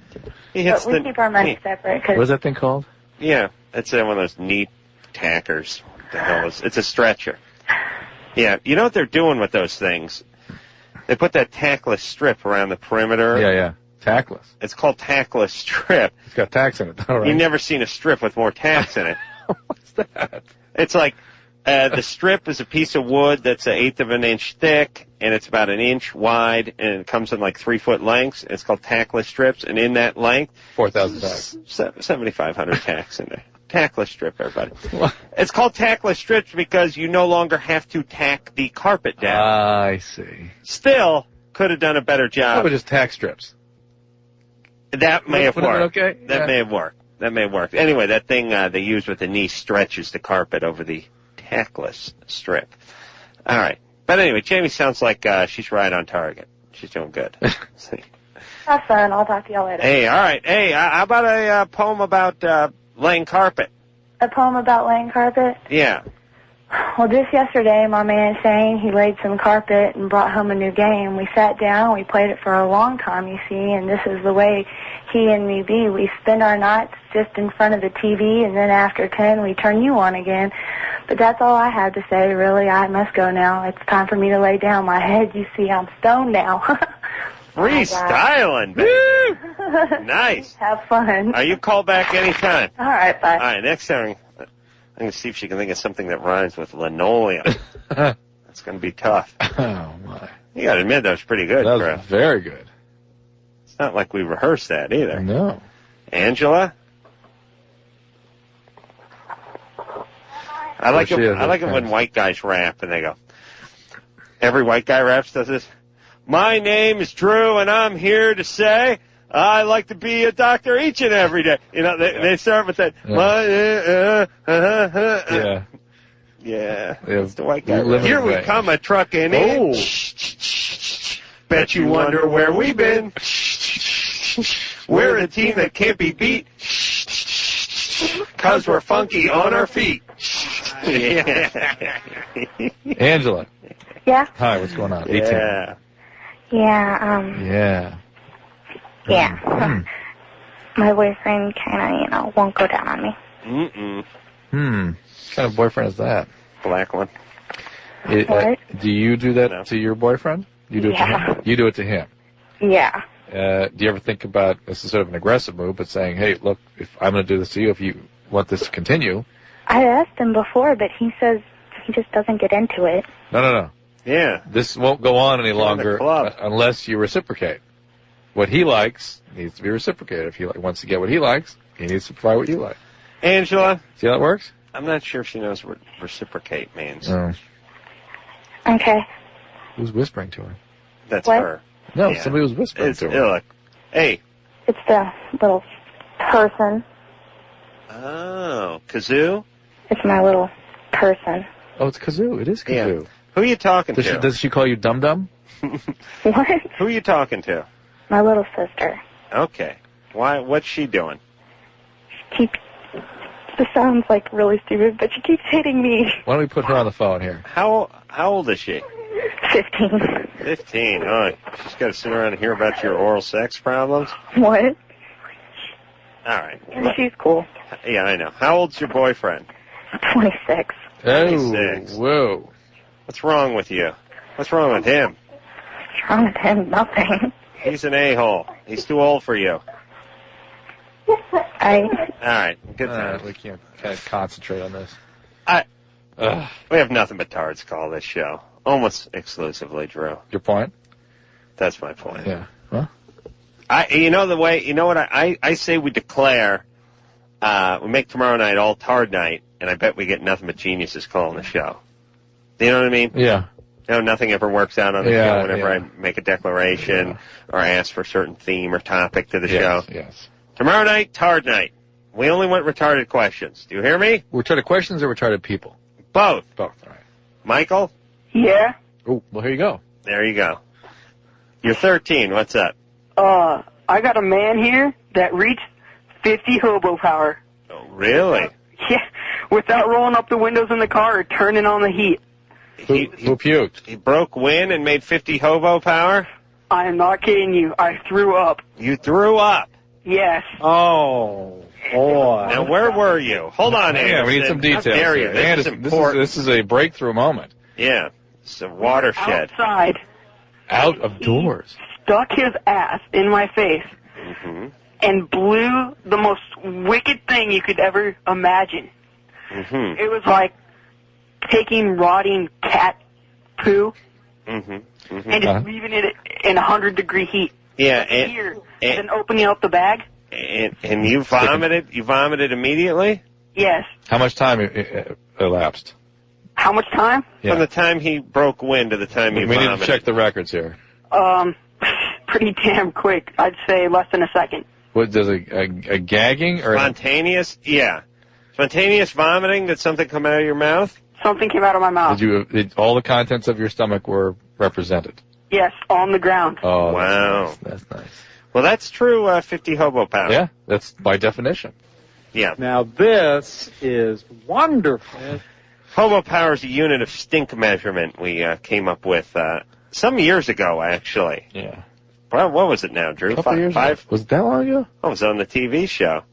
He hits but we keep our money separate. What is that thing called? Yeah. It's one of those neat tackers. What the hell is it's a stretcher. Yeah, you know what they're doing with those things? They put that tackless strip around the perimeter. Yeah. Tackless. It's called tackless strip. It's got tacks in it, though, right? You've never seen a strip with more tacks in it. What's that? It's like the strip is a piece of wood that's 1/8 of an inch thick, and it's about 1 inch wide, and it comes in like 3-foot lengths. It's called tackless strips, and in that length, 4,000 tacks. 7,500 tacks in there. Tackless strip, everybody. What? It's called tackless strips because you no longer have to tack the carpet down. I see. Still, could have done a better job. How about just tack strips? That may have worked. Okay? That may have worked. That may have worked. Anyway, that thing they use with the knee stretches the carpet over the tackless strip. All right. But anyway, Jamie sounds like she's right on target. She's doing good. Have fun. I'll talk to y'all later. Hey, all right. Hey, how about a poem about laying carpet? A poem about laying carpet? Yeah. Well, just yesterday, my man Shane, he laid some carpet and brought home a new game. We sat down, we played it for a long time, you see, and this is the way he and me be. We spend our nights just in front of the TV, and then after 10, we turn you on again. But that's all I had to say, really. I must go now. It's time for me to lay down my head. You see, I'm stoned now. Freestyling, baby. Nice. Have fun. You call back anytime. All right, bye. All right, next time, I'm going to see if she can think of something that rhymes with linoleum. That's going to be tough. Oh, my. You got to admit, that was pretty good, That was Chris. very good. It's not like we rehearsed that either. No. Angela? I like it when white guys rap and they go, every white guy raps does this. My name is Drew and I'm here to say I like to be a doctor each and every day. You know, they start with that. Yeah. Yeah. It's the white guy. Here we come a trucking in. Bet you wonder where we've been. We're a team that can't be beat. 'Cause we're funky on our feet. Angela. Yeah? Hi, what's going on? 18. Yeah. Yeah. Yeah. My boyfriend kind of, won't go down on me. What kind of boyfriend is that? Black one. What? Do you do that to your boyfriend? You do it to him? You do it to him? Yeah. Do you ever think about, this is sort of an aggressive move, but saying, hey, look, if I'm going to do this to you, if you want this to continue. I asked him before, but he says he just doesn't get into it. No. Yeah. This won't go on any longer unless you reciprocate. What he likes needs to be reciprocated. If he wants to get what he likes, he needs to provide what you like. Angela? See how that works? I'm not sure if she knows what reciprocate means. No. Okay. Who's whispering to her? That's what? her. No, somebody was whispering to her. Look, hey. It's the little person. Oh, Kazoo? It's my little person. Oh, it's Kazoo. It is Kazoo. Yeah. Who are you talking to? Does she call you Dum Dum? What? Who are you talking to? My little sister. Okay. Why? What's she doing? This sounds like really stupid, but she keeps hitting me. Why don't we put her on the phone here? How old is she? 15. 15. Oh, she's got to sit around and hear about your oral sex problems? What? All right. She's cool. Yeah, I know. How old's your boyfriend? 26. 26. Whoa. What's wrong with you? What's wrong with him? What's wrong with him? Nothing. He's an a-hole. He's too old for you. All right. Good. We can't concentrate on this. We have nothing but tards call this show. Almost exclusively, Drew. Your point? That's my point. Yeah. Huh? You know what I say we declare, we make tomorrow night all tard night, and I bet we get nothing but geniuses calling the show. You know what I mean? Yeah. You know, nothing ever works out on the show whenever I make a declaration or ask for a certain theme or topic to the show. Yes. Tomorrow night, tard night. We only want retarded questions. Do you hear me? Retarded questions or retarded people? Both. Both, all right. Michael? Yeah? Oh, well, here you go. There you go. You're 13. What's up? I got a man here that reached 50 hobo power. Oh, really? Yeah, without rolling up the windows in the car or turning on the heat. Who puked? He broke wind and made 50 hobo power? I am not kidding you. I threw up. You threw up? Yes. Oh, boy. Now, where were you? Hold on, Anderson. Yeah, we need some details. How dare you? This is important. This is a breakthrough moment. Yeah, it's a watershed. Outside. Out of doors. Stuck his ass in my face and blew the most wicked thing you could ever imagine. It was like taking rotting cat poo and just leaving it in 100-degree heat. Yeah, and then opening up the bag. And you vomited? You vomited immediately? Yes. How much time elapsed? How much time? Yeah. From the time he broke wind to the time you vomited. We need to check the records here. Pretty damn quick. I'd say less than a second. What, does a gagging or spontaneous? Yeah, spontaneous vomiting. Did something come out of your mouth? Something came out of my mouth. Did all the contents of your stomach were represented? Yes, on the ground. Oh, wow, that's nice. Well, that's true. 50 hobo power. Yeah, that's by definition. Yeah. Now this is wonderful. Hobo power is a unit of stink measurement we came up with some years ago, actually. Yeah. Well, what was it now, Drew? Five? Was it that long ago? Oh, it was on the TV show.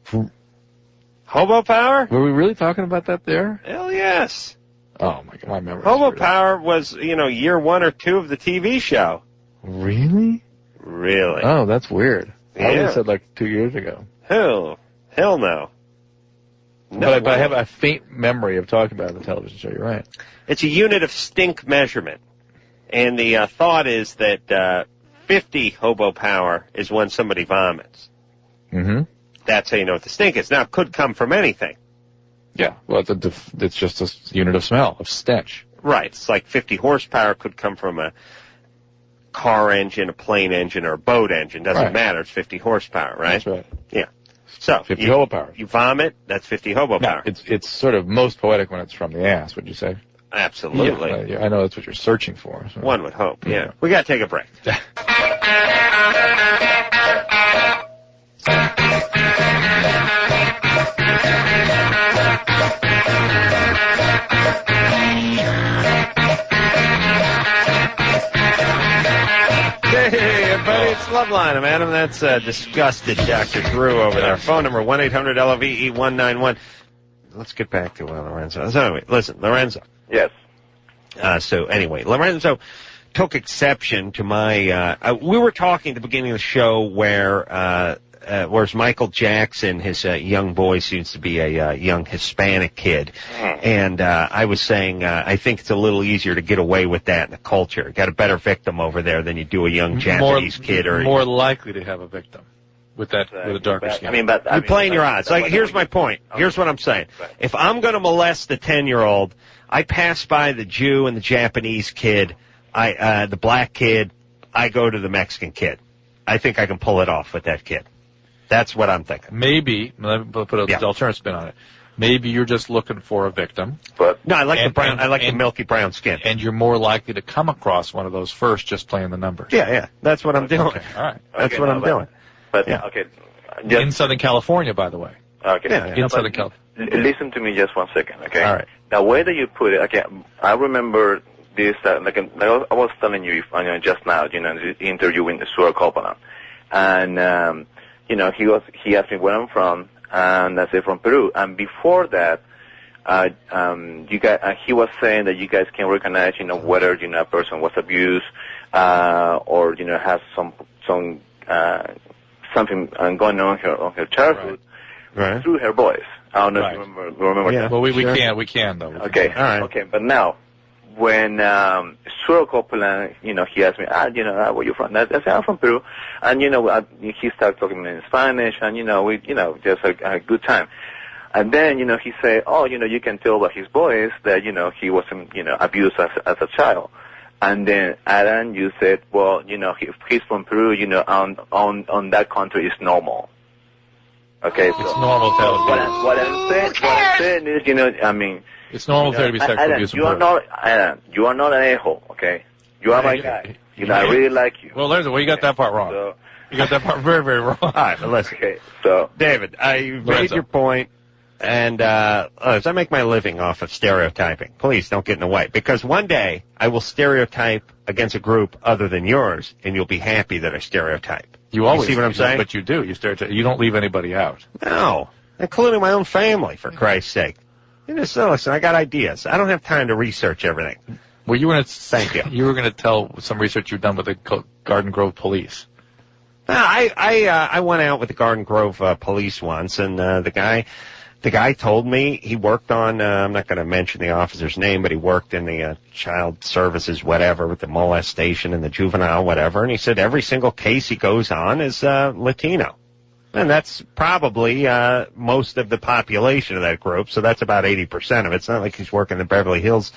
Hobo power? Were we really talking about that there? Hell yes. Oh, my God, my memory. Hobo power was, year 1 or 2 of the TV show. Really? Really? Oh, that's weird. Yeah. I would have said like 2 years ago. Hell no. But I have a faint memory of talking about it on the television show. You're right. It's a unit of stink measurement. And the thought is that 50 hobo power is when somebody vomits. That's how you know what the stink is. Now, it could come from anything. Yeah, well, it's just a unit of smell, of stench. Right. It's like 50 horsepower could come from a car engine, a plane engine, or a boat engine. Doesn't matter. It's 50 horsepower, right? That's right. Yeah. So 50 hobo power. You vomit, that's 50 hobo power. It's sort of most poetic when it's from the ass, would you say? Absolutely. Yeah, I know that's what you're searching for. So. One would hope, yeah. We got to take a break. Hey, everybody, it's LoveLine. I'm Adam. That's disgusted Dr. Drew over there. Phone number 1-800-LOVE-191. Let's get back to Lorenzo. So anyway, listen, Lorenzo. Yes. So anyway, Lorenzo took exception to my, we were talking at the beginning of the show where's Michael Jackson, his young boy, seems to be a young Hispanic kid. And I was saying I think it's a little easier to get away with that in the culture. Got a better victim over there than you do a young Japanese kid. Or more likely to have a victim with a darker skin. You're playing your odds. Like, here's my point. Here's what I'm saying. If I'm going to molest the 10-year-old, I pass by the Jew and the Japanese kid, the black kid, I go to the Mexican kid. I think I can pull it off with that kid. That's what I'm thinking. Maybe, let me put an alternative spin on it. Maybe you're just looking for a victim. No, I like the brown. I like the milky brown skin. And you're more likely to come across one of those first, just playing the numbers. Yeah. That's what I'm doing. Okay, all right. That's what I'm doing. But in Southern California, by the way. Okay. In Southern California. Listen to me just 1 second, okay? All right. The way that you put it, okay, I remember this, like I was telling you, just now, the interview with Stuart Copeland. And, he asked me where I'm from, and I said from Peru. And before that, you guys, he was saying that you guys can recognize, whether, a person was abused, or, has something going on her childhood through her voice. I don't know if you remember that. Well, we can though. Okay. All right. Okay, but now, when Stuart Copeland, he asked me, where you from? I said, I'm from Peru. And, he started talking in Spanish, and, we, just a good time. And then, he said, you can tell by his voice that, he wasn't, abused as a child. And then, Adam, you said, well, if he's from Peru, on that country, it's normal. Okay, it's normal to have what I'm saying is, it's normal to be sexual abuse. You are not an a-hole, okay? You are my guy. I really like you. Well, well, you got that part wrong. You got that part very, very wrong. All right, but listen. Okay, so David, you made your point. And as I make my living off of stereotyping, please don't get in the way. Because one day I will stereotype against a group other than yours, and you'll be happy that I stereotype. You always see what I'm saying? But you do. You stereotype. You don't leave anybody out. No, including my own family, for Christ's sake. You just listen. I got ideas. I don't have time to research everything. Well, you were going to thank you. You were going to tell some research you've done with the Garden Grove police. I went out with the Garden Grove police once, and the guy told me he worked on, I'm not going to mention the officer's name, but he worked in the child services, whatever, with the molestation and the juvenile, whatever. And he said every single case he goes on is Latino. And that's probably most of the population of that group, so that's about 80% of it. It's not like he's working the Beverly Hills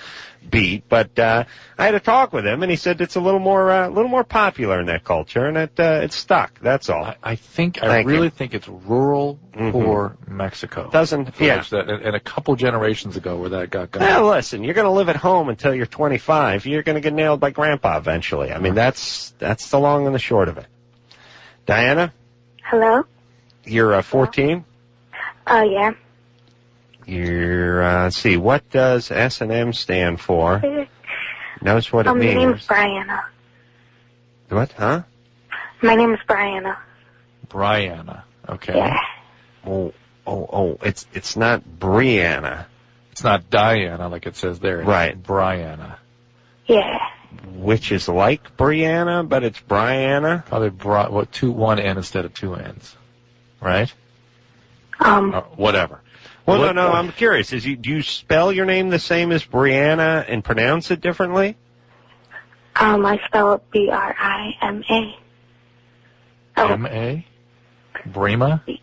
beat, but I had a talk with him, and he said it's a little more popular in that culture, and it's stuck. That's all. I really think it's rural poor Mexico. And a couple generations ago where that got going. Well, listen, you're going to live at home until you're 25. You're going to get nailed by Grandpa eventually. I mean, that's the long and the short of it. Diana? Hello? You're 14? Yeah. You're, let's see, what does S&M stand for? Knows what it means. My name is Brianna. What, huh? My name is Brianna. Brianna, okay. Yeah. It's not Brianna. It's not Diana like it says there. Right. It's Brianna. Yeah. Which is like Brianna, but it's Brianna? Probably one N instead of two N's. Right? Whatever. Well, no, I'm curious. Do you spell your name the same as Brianna and pronounce it differently? I spell it B-R-I-M-A. M-A? Brima?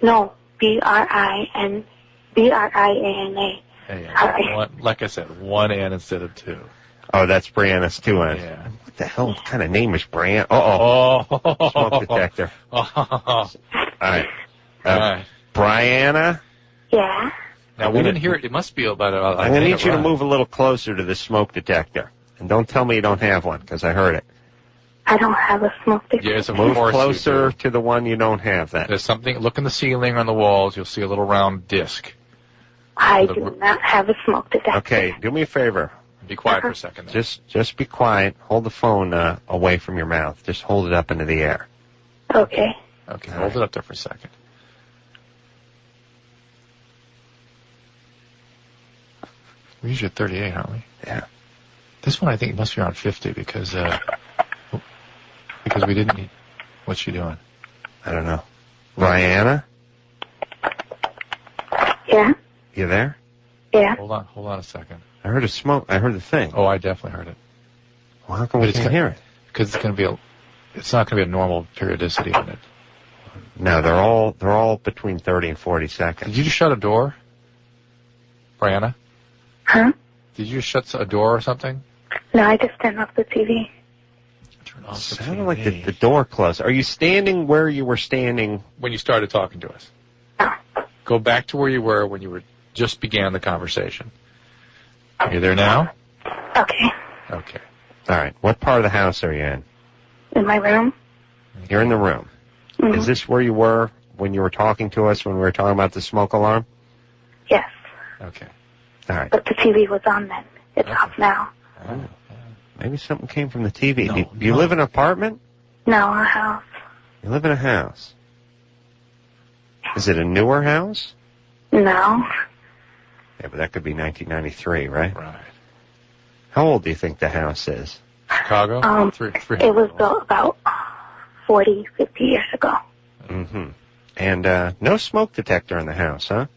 No, B-R-I-A-N-A. Like I said, one N instead of two. Oh, that's Brianna's two N's. Yeah. What the hell kind of name is Brianna? Uh-oh. Smoke detector. All right. Brianna? Yeah. Now, we didn't hear it. It must be about I'm going to need you to move a little closer to the smoke detector. And don't tell me you don't have one, because I heard it. I don't have a smoke detector. Yes, move closer to the one you don't have, then. There's something. Look in the ceiling or on the walls. You'll see a little round disc. I do not have a smoke detector. Okay, do me a favor. Be quiet for a second. Then. Just be quiet. Hold the phone away from your mouth. Just hold it up into the air. Okay. Okay, hold it up there for a second. We're usually at 38, aren't we? Yeah. This one I think must be around 50 because we didn't need... What's she doing? I don't know. Brianna? Yeah? You there? Yeah. Hold on a second. I heard a smoke. I heard the thing. Oh, I definitely heard it. Well, how come we can't hear it? Because it's not going to be a normal periodicity in it. No, they're all between 30 and 40 seconds. Did you just shut a door? Brianna? Huh? Did you just shut a door or something? No, I just turned off the TV. Turn off the Sounded TV. like the door closed. Are you standing where you were standing? When you started talking to us. No. Go back to where you were when you just began the conversation. Are you there now? Okay. Okay. All right. What part of the house are you in? In my room. You're in the room. Mm-hmm. Is this where you were when you were talking to us when we were talking about the smoke alarm? Yes. Okay. All right. But the TV was on then. It's off now. Oh. Maybe something came from the TV. Do you live in an apartment? No, a house. You live in a house. Is it a newer house? No. Yeah, but that could be 1993, right? Right. How old do you think the house is? Chicago? It was built about 40, 50 years ago. Mm-hmm. And no smoke detector in the house, huh?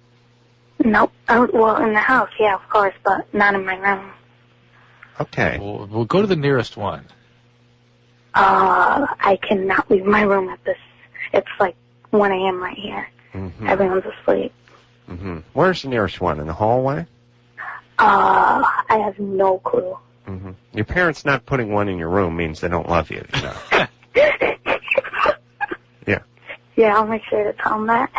Nope. Well, in the house, yeah, of course, but not in my room. Okay. We'll go to the nearest one. I cannot leave my room at this. It's like 1 a.m. right here. Mm-hmm. Everyone's asleep. Mm-hmm. Where's the nearest one? In the hallway? I have no clue. Mm-hmm. Your parents not putting one in your room means they don't love you, you know. Yeah. Yeah, I'll make sure to tell them that.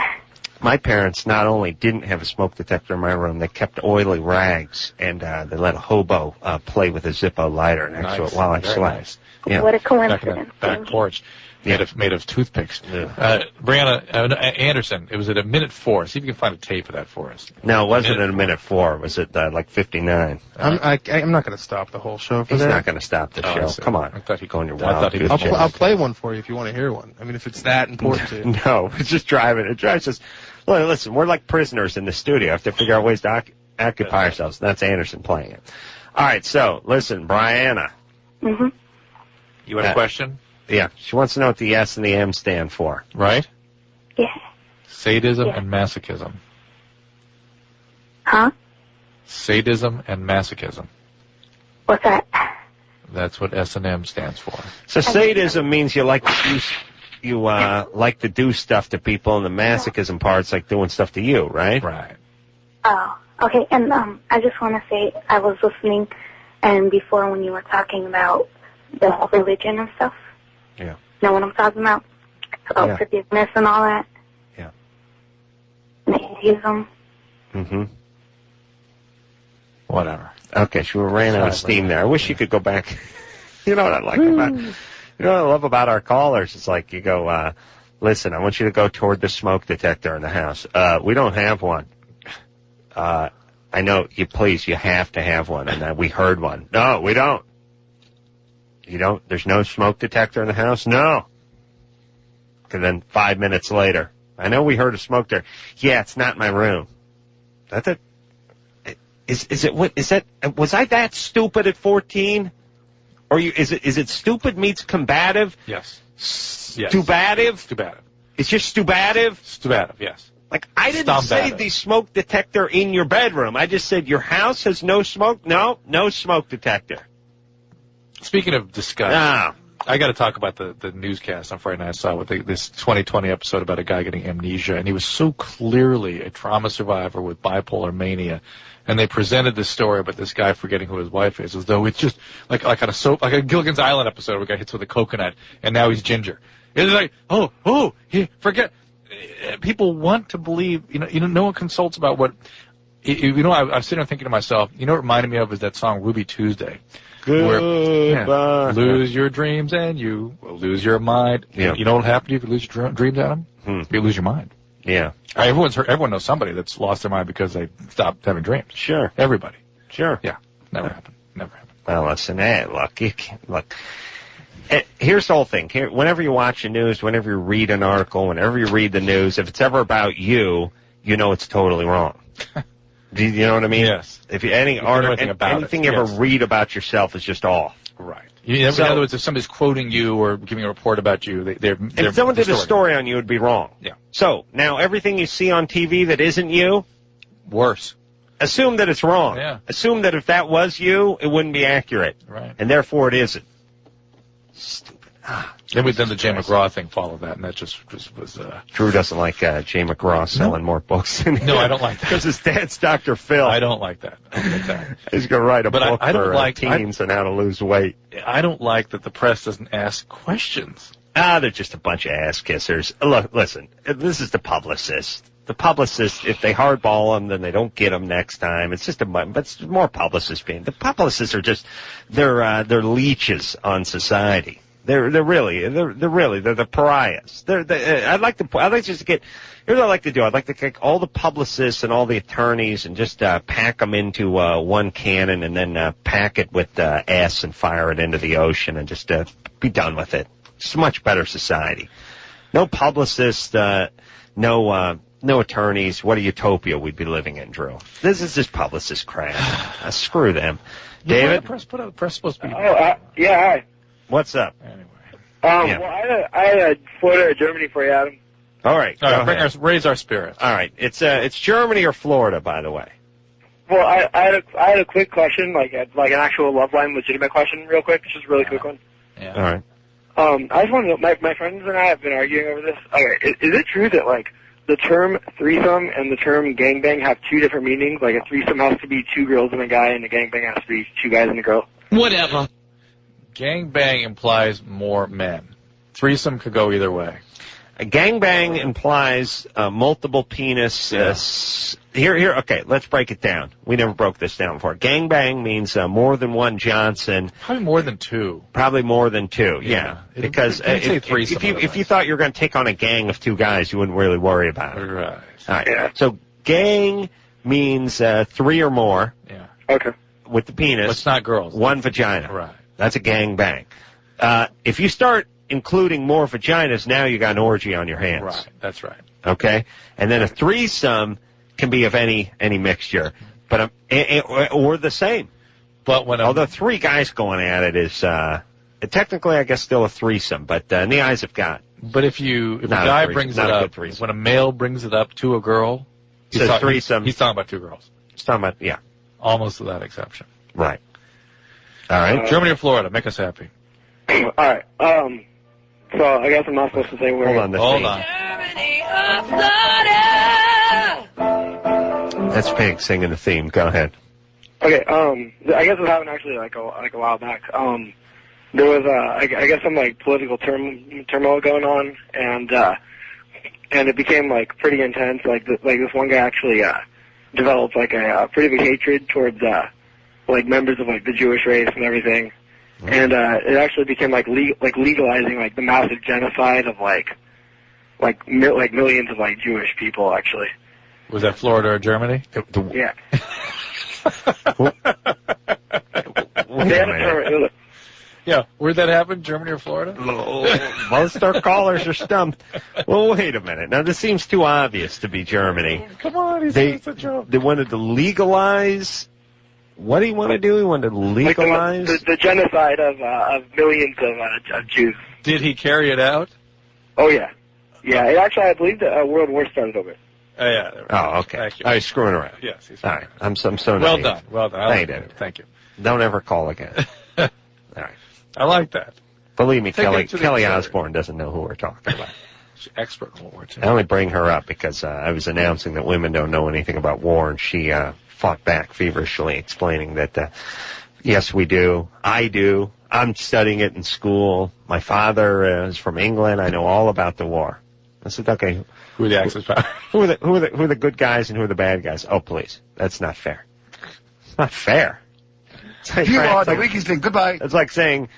My parents not only didn't have a smoke detector in my room, they kept oily rags, and they let a hobo play with a Zippo lighter next to it while I slept. Nice. Yeah. What a coincidence. Back porch. made of toothpicks. Yeah. Brianna Anderson, it was at 1:04. See if you can find a tape of that for us. No, it wasn't at 1:04. Was it like 59? I'm not going to stop the whole show for that. He's not going to stop the show. Come on. I thought he'd go on your wild. I'll play one for you if you want to hear one. I mean, if it's that important to you. No, it's just driving. It drives us. Well, listen, we're like prisoners in the studio. Have to figure out ways to occupy ourselves. That's Anderson playing it. All right, so listen, Brianna. Mm-hmm. You had a question? Yeah, she wants to know what the S and the M stand for. Right? Yeah. Sadism and masochism. Huh? Sadism and masochism. What's that? That's what S&M stands for. So sadism means you like to do stuff to people, and the masochism part's like doing stuff to you, right? Right. Oh, okay. And I just want to say I was listening, and before when you were talking about the whole religion and stuff. Yeah. You know what I'm talking about? About forgiveness and all that. Yeah. And atheism. Mm-hmm. Whatever. Okay, she ran out of steam there. I wish you could go back. You know what I like about, you know what I love about our callers? It's like you go, listen, I want you to go toward the smoke detector in the house. We don't have one. I know you have to have one, and we heard one. No, we don't. You don't? There's no smoke detector in the house? No. And then 5 minutes later, I know we heard a smoke there. Yeah, it's not in my room. That's it. Was I that stupid at 14? Or is it stupid meets combative? Yes. Stubative? Stubative. It's just stubative? Stubative, yes. Like, I didn't say the smoke detector in your bedroom. I just said your house has no smoke? No smoke detector. Speaking of disgust, I got to talk about the newscast on Friday night. I saw with this 2020 episode about a guy getting amnesia, and he was so clearly a trauma survivor with bipolar mania. And they presented this story about this guy forgetting who his wife is, as though it's just like on a Gilligan's Island episode where a guy hits with a coconut, and now he's ginger. It's like, forget. People want to believe. No one consults about what. I was sitting there thinking to myself. You know what it reminded me of is that song Ruby Tuesday. Goodbye. Lose your dreams and you will lose your mind. Yeah. You know what happened? You could lose your dreams at them. You lose your mind. Yeah. Everyone knows somebody that's lost their mind because they stopped having dreams. Sure. Everybody. Sure. Yeah. Never happened. Well, listen, look. Here's the whole thing. Whenever you watch the news, whenever you read an article, whenever you read the news, if it's ever about you, you know it's totally wrong. Do you know what I mean? Yes. If anything you ever read about yourself is just off. Right. In other words, if somebody's quoting you or giving a report about you, if someone did a story on you, it would be wrong. Yeah. So now everything you see on TV that isn't you, worse. Assume that it's wrong. Yeah. Assume that if that was you, it wouldn't be accurate. Right. And therefore it isn't. Stupid. Then the Jay McGraw thing followed that, and that just was. Drew doesn't like Jay McGraw selling more books. No, I don't like that. Because his dad's Dr. Phil. I don't like that. I don't like that. He's going to write a book for teens and how to lose weight. I don't like that the press doesn't ask questions. They're just a bunch of ass kissers. Look, listen, this is the publicist. The publicists, if they hardball them, then they don't get them next time. It's just but it's more publicists being. The publicists are just they're leeches on society. They're the pariahs. I'd like to take all the publicists and all the attorneys and just pack them into one cannon and then pack it with ass and fire it into the ocean and just be done with it. It's a much better society. No publicists, no attorneys. What a utopia we'd be living in, Drew. This is just publicist crap. Screw them. David? Press supposed to be. Yeah, hi. What's up? Anyway. Well, I had a Florida or Germany for you, Adam. All right. Raise our spirits. All right. It's Germany or Florida, by the way. Well, I had a quick question, like an actual LoveLine legitimate question, real quick. It's just a really quick one. Yeah. All right. I just want to know, my friends and I have been arguing over this. Okay, is it true that, like, the term threesome and the term gangbang have two different meanings? Like, a threesome has to be two girls and a guy, and a gangbang has to be two guys and a girl? Whatever. Gangbang implies more men. Threesome could go either way. A gangbang implies multiple penis. Okay, let's break it down. We never broke this down before. Gangbang means more than one Johnson. Probably more than two. Probably more than two, yeah. Because if you thought you were going to take on a gang of two guys, you wouldn't really worry about it. Right. All right. Yeah. So gang means three or more. Yeah. Okay. With the penis. But it's not girls. One vagina. Right. That's a gangbang. If you start including more vaginas, now you got an orgy on your hands. Right. That's right. Okay. And then a threesome can be of any mixture, but or the same. But although three guys going at it is technically, I guess, still a threesome, but in the eyes of God. But if a guy brings it up, when a male brings it up to a girl, he's talking about two girls. He's talking about almost without exception. Right. All right. Germany or Florida, make us happy. All right. So I guess I'm not supposed to say where. Hold on. Germany or Florida. That's Pink singing the theme. Go ahead. Okay. I guess it happened actually like a while back. There was I guess some like political turmoil going on, and it became like pretty intense. Like this one guy actually developed like a pretty big hatred towards like members of like the Jewish race and everything. And it actually became like legalizing like the massive genocide of like millions of like Jewish people actually. Was that Florida or Germany? Yeah. Yeah, where'd that happen? Germany or Florida? Most our callers are stumped. Well, wait a minute. Now, this seems too obvious to be Germany. Come on, it's a joke. They wanted to legalize. What do you want to do? He wanted to legalize like the genocide of millions of Jews. Did he carry it out? Oh yeah, yeah. It actually, I believe, the World War started over it. Oh yeah. Oh okay. I was screwing around. Yes. He's all right. I'm so well naive. done. Well done. Thank you. Don't ever call again. All right. I like that. Believe me, Kelly Osbourne doesn't know who we're talking about. She's expert in World War II. I only bring her up because I was announcing that women don't know anything about war, and she fought back feverishly, explaining that, yes, we do. I do. I'm studying it in school. My father is from England. I know all about the war. I said, okay. Who are the Axis powers? Who are the good guys and who are the bad guys? Oh, please. That's not fair. It's not fair. You are the weakest thing. Goodbye. It's like saying,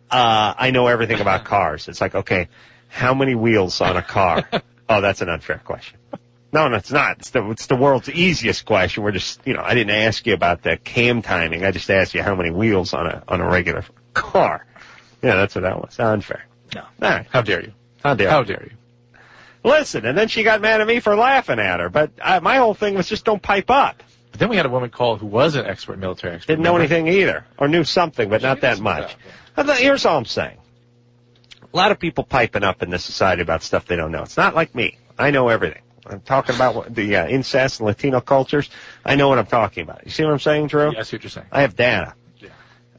I know everything about cars. It's like, okay, how many wheels on a car? Oh, that's an unfair question. No, it's not. It's the world's easiest question. We're just, I didn't ask you about the cam timing. I just asked you how many wheels on a regular car. Yeah, that's what that was. Unfair. No. All right. How dare you? How dare you? Listen, and then she got mad at me for laughing at her. But my whole thing was just don't pipe up. But then we had a woman call who was an expert, military expert. Didn't know anything either, or knew something, but not that much. Here's all I'm saying. A lot of people piping up in this society about stuff they don't know. It's not like me. I know everything. I'm talking about the incest and Latino cultures. I know what I'm talking about. You see what I'm saying, Drew? Yeah, I see what you're saying. I have data. Yeah.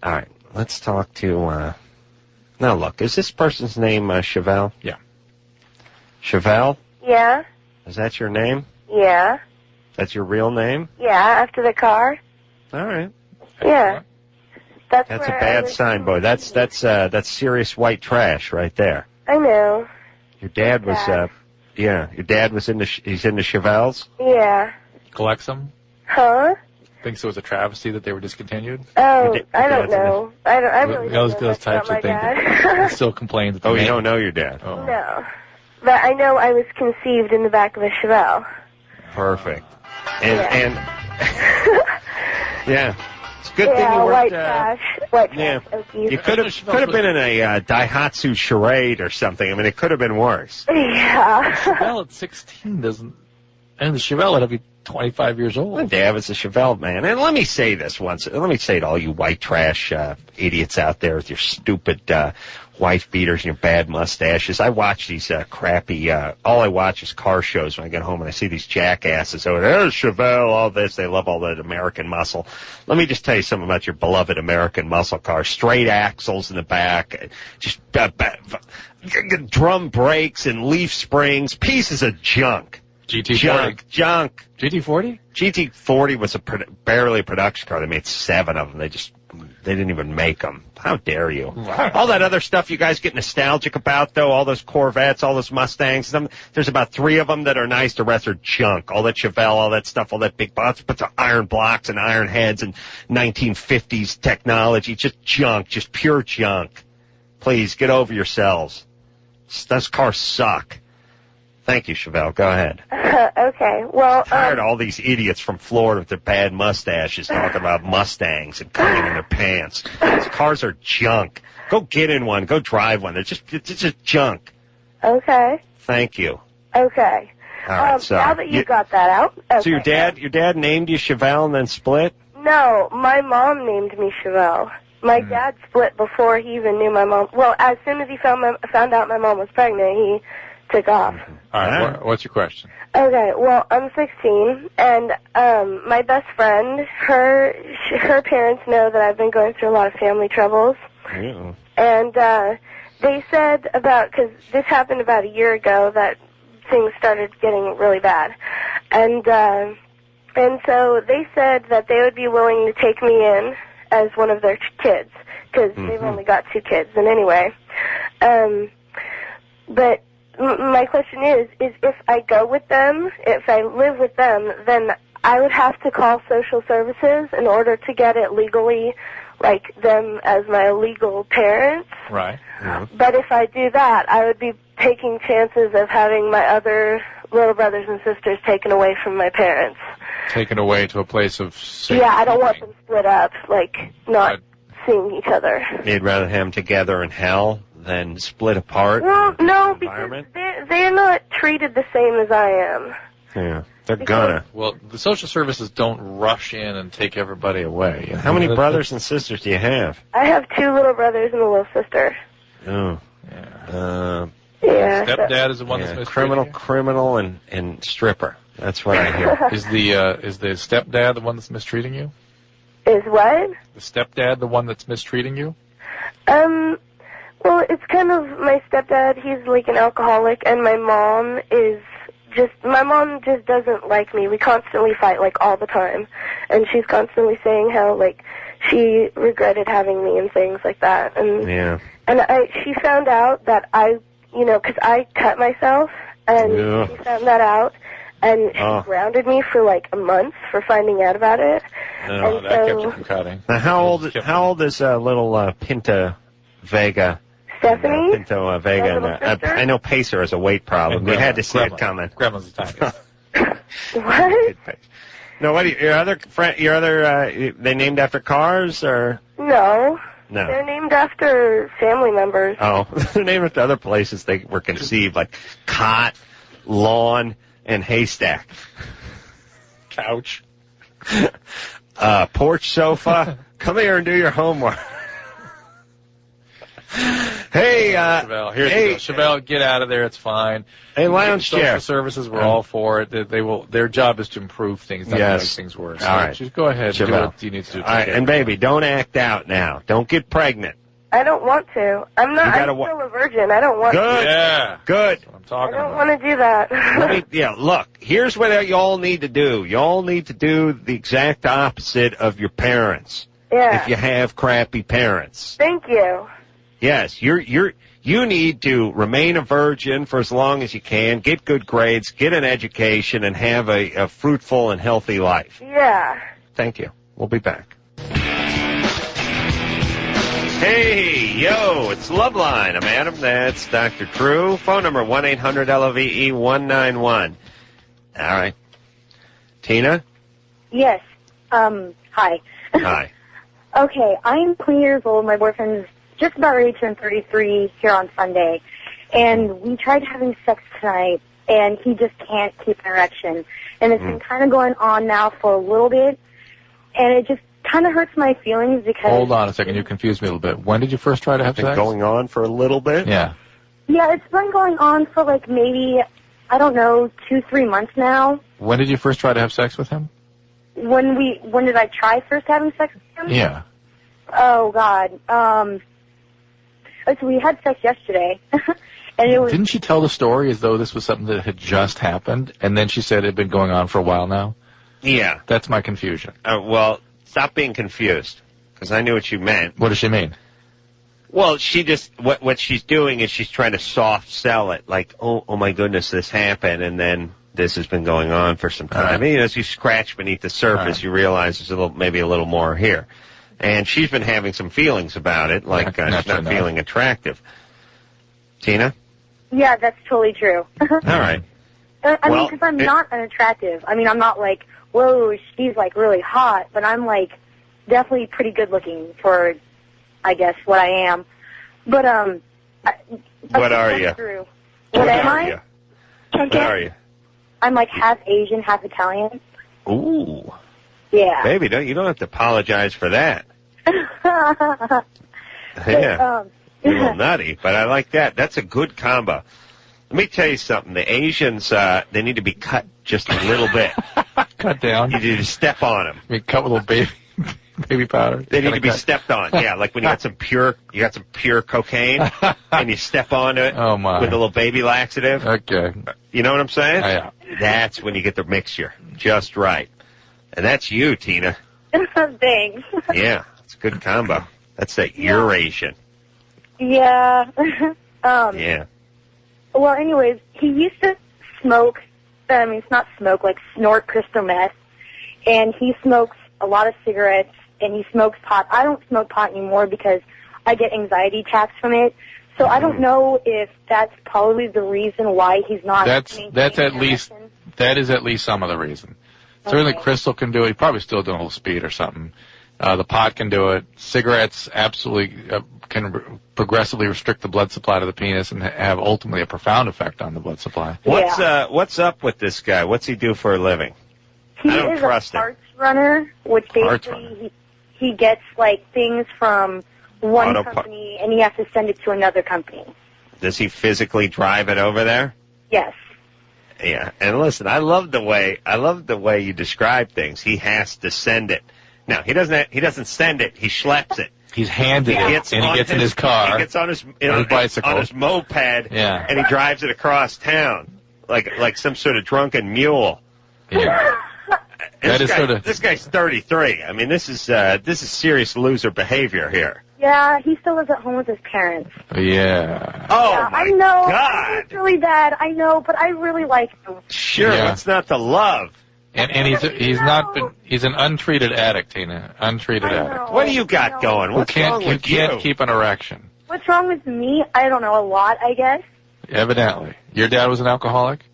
All right. Let's talk to, now look, is this person's name Chevelle? Yeah. Chevelle? Yeah. Is that your name? Yeah. That's your real name? Yeah, after the car. All right. Yeah. That's a bad sign, boy. That's serious white trash right there. I know. Your dad was, your dad was he's into Chevelles? Yeah. Collects them? Huh? Thinks it was a travesty that they were discontinued? Oh, I don't know. I really don't know those types of things. Still complain that you don't know your dad? Oh. No. But I know I was conceived in the back of a Chevelle. Perfect. And yeah. It's a good thing you white weren't, trash. White trash. You could have been in a Daihatsu charade or something. I mean, it could have been worse. Yeah. Chevelle at 16 doesn't, and the Chevelle would be 25 years old. My dad was a Chevelle man. And let me say this once. Let me say to all you white trash idiots out there with your stupid wife beaters and your bad mustaches. I watch these crappy, all I watch is car shows when I get home and I see these jackasses. Oh, there's Chevelle, all this. They love all that American muscle. Let me just tell you something about your beloved American muscle car. Straight axles in the back, just drum brakes and leaf springs, pieces of junk. GT40. Junk. GT40? GT40 was barely a production car. They made 7 of them. They just They didn't even make them. How dare you? All that other stuff you guys get nostalgic about, though, all those Corvettes, all those Mustangs, there's about 3 of them that are nice. The rest are junk. All that Chevelle, all that stuff, all that big bunch of iron blocks and iron heads and 1950s technology. Just junk, just pure junk. Please, get over yourselves. Those cars suck. Thank you, Chevelle. Go ahead. Okay. Well, Tired of all these idiots from Florida with their bad mustaches talking about Mustangs and coming in their pants. These cars are junk. Go get in one. Go drive one. It's just junk. Okay. Thank you. Okay. All right. So now that you got that out. Okay. So your dad named you Chevelle and then split? No, my mom named me Chevelle. My dad split before he even knew my mom. Well, as soon as he found out my mom was pregnant, he took off. All right, what's your question? Okay, well, I'm 16, and my best friend, her parents know that I've been going through a lot of family troubles. Yeah. And they said because this happened about a year ago, that things started getting really bad. And so they said that they would be willing to take me in as one of their kids, because they've only got 2 kids. And anyway, but my question is if I go with them, if I live with them, then I would have to call social services in order to get it legally, like them as my legal parents. Right. Yeah. But if I do that, I would be taking chances of having my other little brothers and sisters taken away from my parents. Taken away to a place of safety. Yeah, I don't want them split up, like not seeing each other. You'd rather have them together in hell than split apart? Well, no, because they're not treated the same as I am. Yeah, they're gonna. Well, the social services don't rush in and take everybody away. You know? How many brothers and sisters do you have? I have 2 little brothers and a little sister. Oh. Yeah. Stepdad is the one that's mistreating criminal, and stripper. That's what I hear. Is the stepdad the one that's mistreating you? Is what? The stepdad the one that's mistreating you? Well, it's kind of my stepdad. He's like an alcoholic, and my mom just doesn't like me. We constantly fight, like, all the time. And she's constantly saying how, like, she regretted having me and things like that. And she found out that because I cut myself, and she found that out, and she grounded me for, like, a month for finding out about it. Oh, and that kept you from cutting. Now, how old is little Pinta Vega? Stephanie? Pinto Vega. I know Pacer has a weight problem. We had to see it coming. Grandma's Italian. What? No, what? Your other, they named after cars or? No. No. They're named after family members. Oh, they're named after other places they were conceived, like cot, lawn, and haystack. Couch. Porch sofa. Come here and do your homework. Hey, Chevelle, here you go. Chevelle, get out of there. It's fine. Hey, lounge chair. Social services, we're all for it. They will. Their job is to improve things, not to make things worse. All right. Just go ahead. Chevelle. Do what you need to do. All right, and baby, don't act out now. Don't get pregnant. I don't want to. I'm still a virgin. I don't want to. Yeah. Good. That's what I'm talking I don't about. want to do that. Look, here's what y'all need to do. Y'all need to do the exact opposite of your parents. Yeah. If you have crappy parents. Thank you. Yes, you need to remain a virgin for as long as you can, get good grades, get an education, and have a fruitful and healthy life. Yeah. Thank you. We'll be back. Hey, yo, it's LoveLine. I'm Adam. That's Dr. Drew. Phone number 1-800-LOVE-191. All right. Tina? Yes. Hi. Hi. Okay, I'm 20 years old. My boyfriend's just about ready to turn 33 here on Sunday. And we tried having sex tonight, and he just can't keep an erection. And it's been kind of going on now for a little bit, and it just kind of hurts my feelings because... Hold on a second. You confused me a little bit. When did you first try to have sex? Going on for a little bit? Yeah. Yeah, it's been going on for like maybe, I don't know, 2-3 months now. When did you first try to have sex with him? When did I try first having sex with him? Yeah. Oh, God. So we had sex yesterday, and it was... Didn't she tell the story as though this was something that had just happened, and then she said it had been going on for a while now? Yeah. That's my confusion. Well, stop being confused. because I knew what you meant. What does she mean? Well, she just, what she's doing is she's trying to soft sell it, like, oh my goodness, this happened, and then this has been going on for some time. Right. As you scratch beneath the surface, you realize there's maybe a little more here. And she's been having some feelings about it, like she's not feeling attractive. Tina? Yeah, that's totally true. All right. I mean, because I'm not unattractive. I mean, I'm not like, whoa, she's like really hot, but I'm like definitely pretty good looking for, I guess, what I am. But what are you? What am I? What are you? I'm like half Asian, half Italian. Ooh. Yeah. Baby, you don't have to apologize for that. Yeah. A little nutty, but I like that. That's a good combo. Let me tell you something. The Asians, they need to be cut just a little bit. Cut down? You need to step on them. I mean, cut with a little baby powder. They need to be stepped on. Yeah, like when you got some pure cocaine and you step on it with a little baby laxative. Okay. You know what I'm saying? Yeah. That's when you get the mixture just right. And that's you, Tina. Thanks. Yeah, it's a good combo. That's that Eurasian. Yeah. Yeah. Well, anyways, he used to smoke, it's not smoke, like snort crystal meth, and he smokes a lot of cigarettes, and he smokes pot. I don't smoke pot anymore because I get anxiety attacks from it, so I don't know if that's probably the reason why he's not. That is at least some of the reason. Certainly crystal can do it. He's probably still doing a little speed or something. The pot can do it. Cigarettes absolutely can progressively restrict the blood supply to the penis and have ultimately a profound effect on the blood supply. What's up with this guy? What's he do for a living? I don't trust him. He is a parts runner, which basically he gets like things from one company and he has to send it to another company. Does he physically drive it over there? Yes. Yeah, and listen, I love the way you describe things. He has to send it. No, he doesn't send it. He schleps it. He's handed it, and he gets in his car. He gets on his bicycle, on his moped, and he drives it across town like some sort of drunken mule. Yeah. This guy's 33. I mean, this is serious loser behavior here. Yeah, he still lives at home with his parents. Yeah. Oh, yeah, my I know. God. It's really bad. I know, but I really like him. Sure, what's not to love? And he's an untreated addict, Tina. Untreated addict. What do you got going? What's wrong with you? Can't keep an erection. What's wrong with me? I don't know, a lot, I guess. Evidently. Your dad was an alcoholic?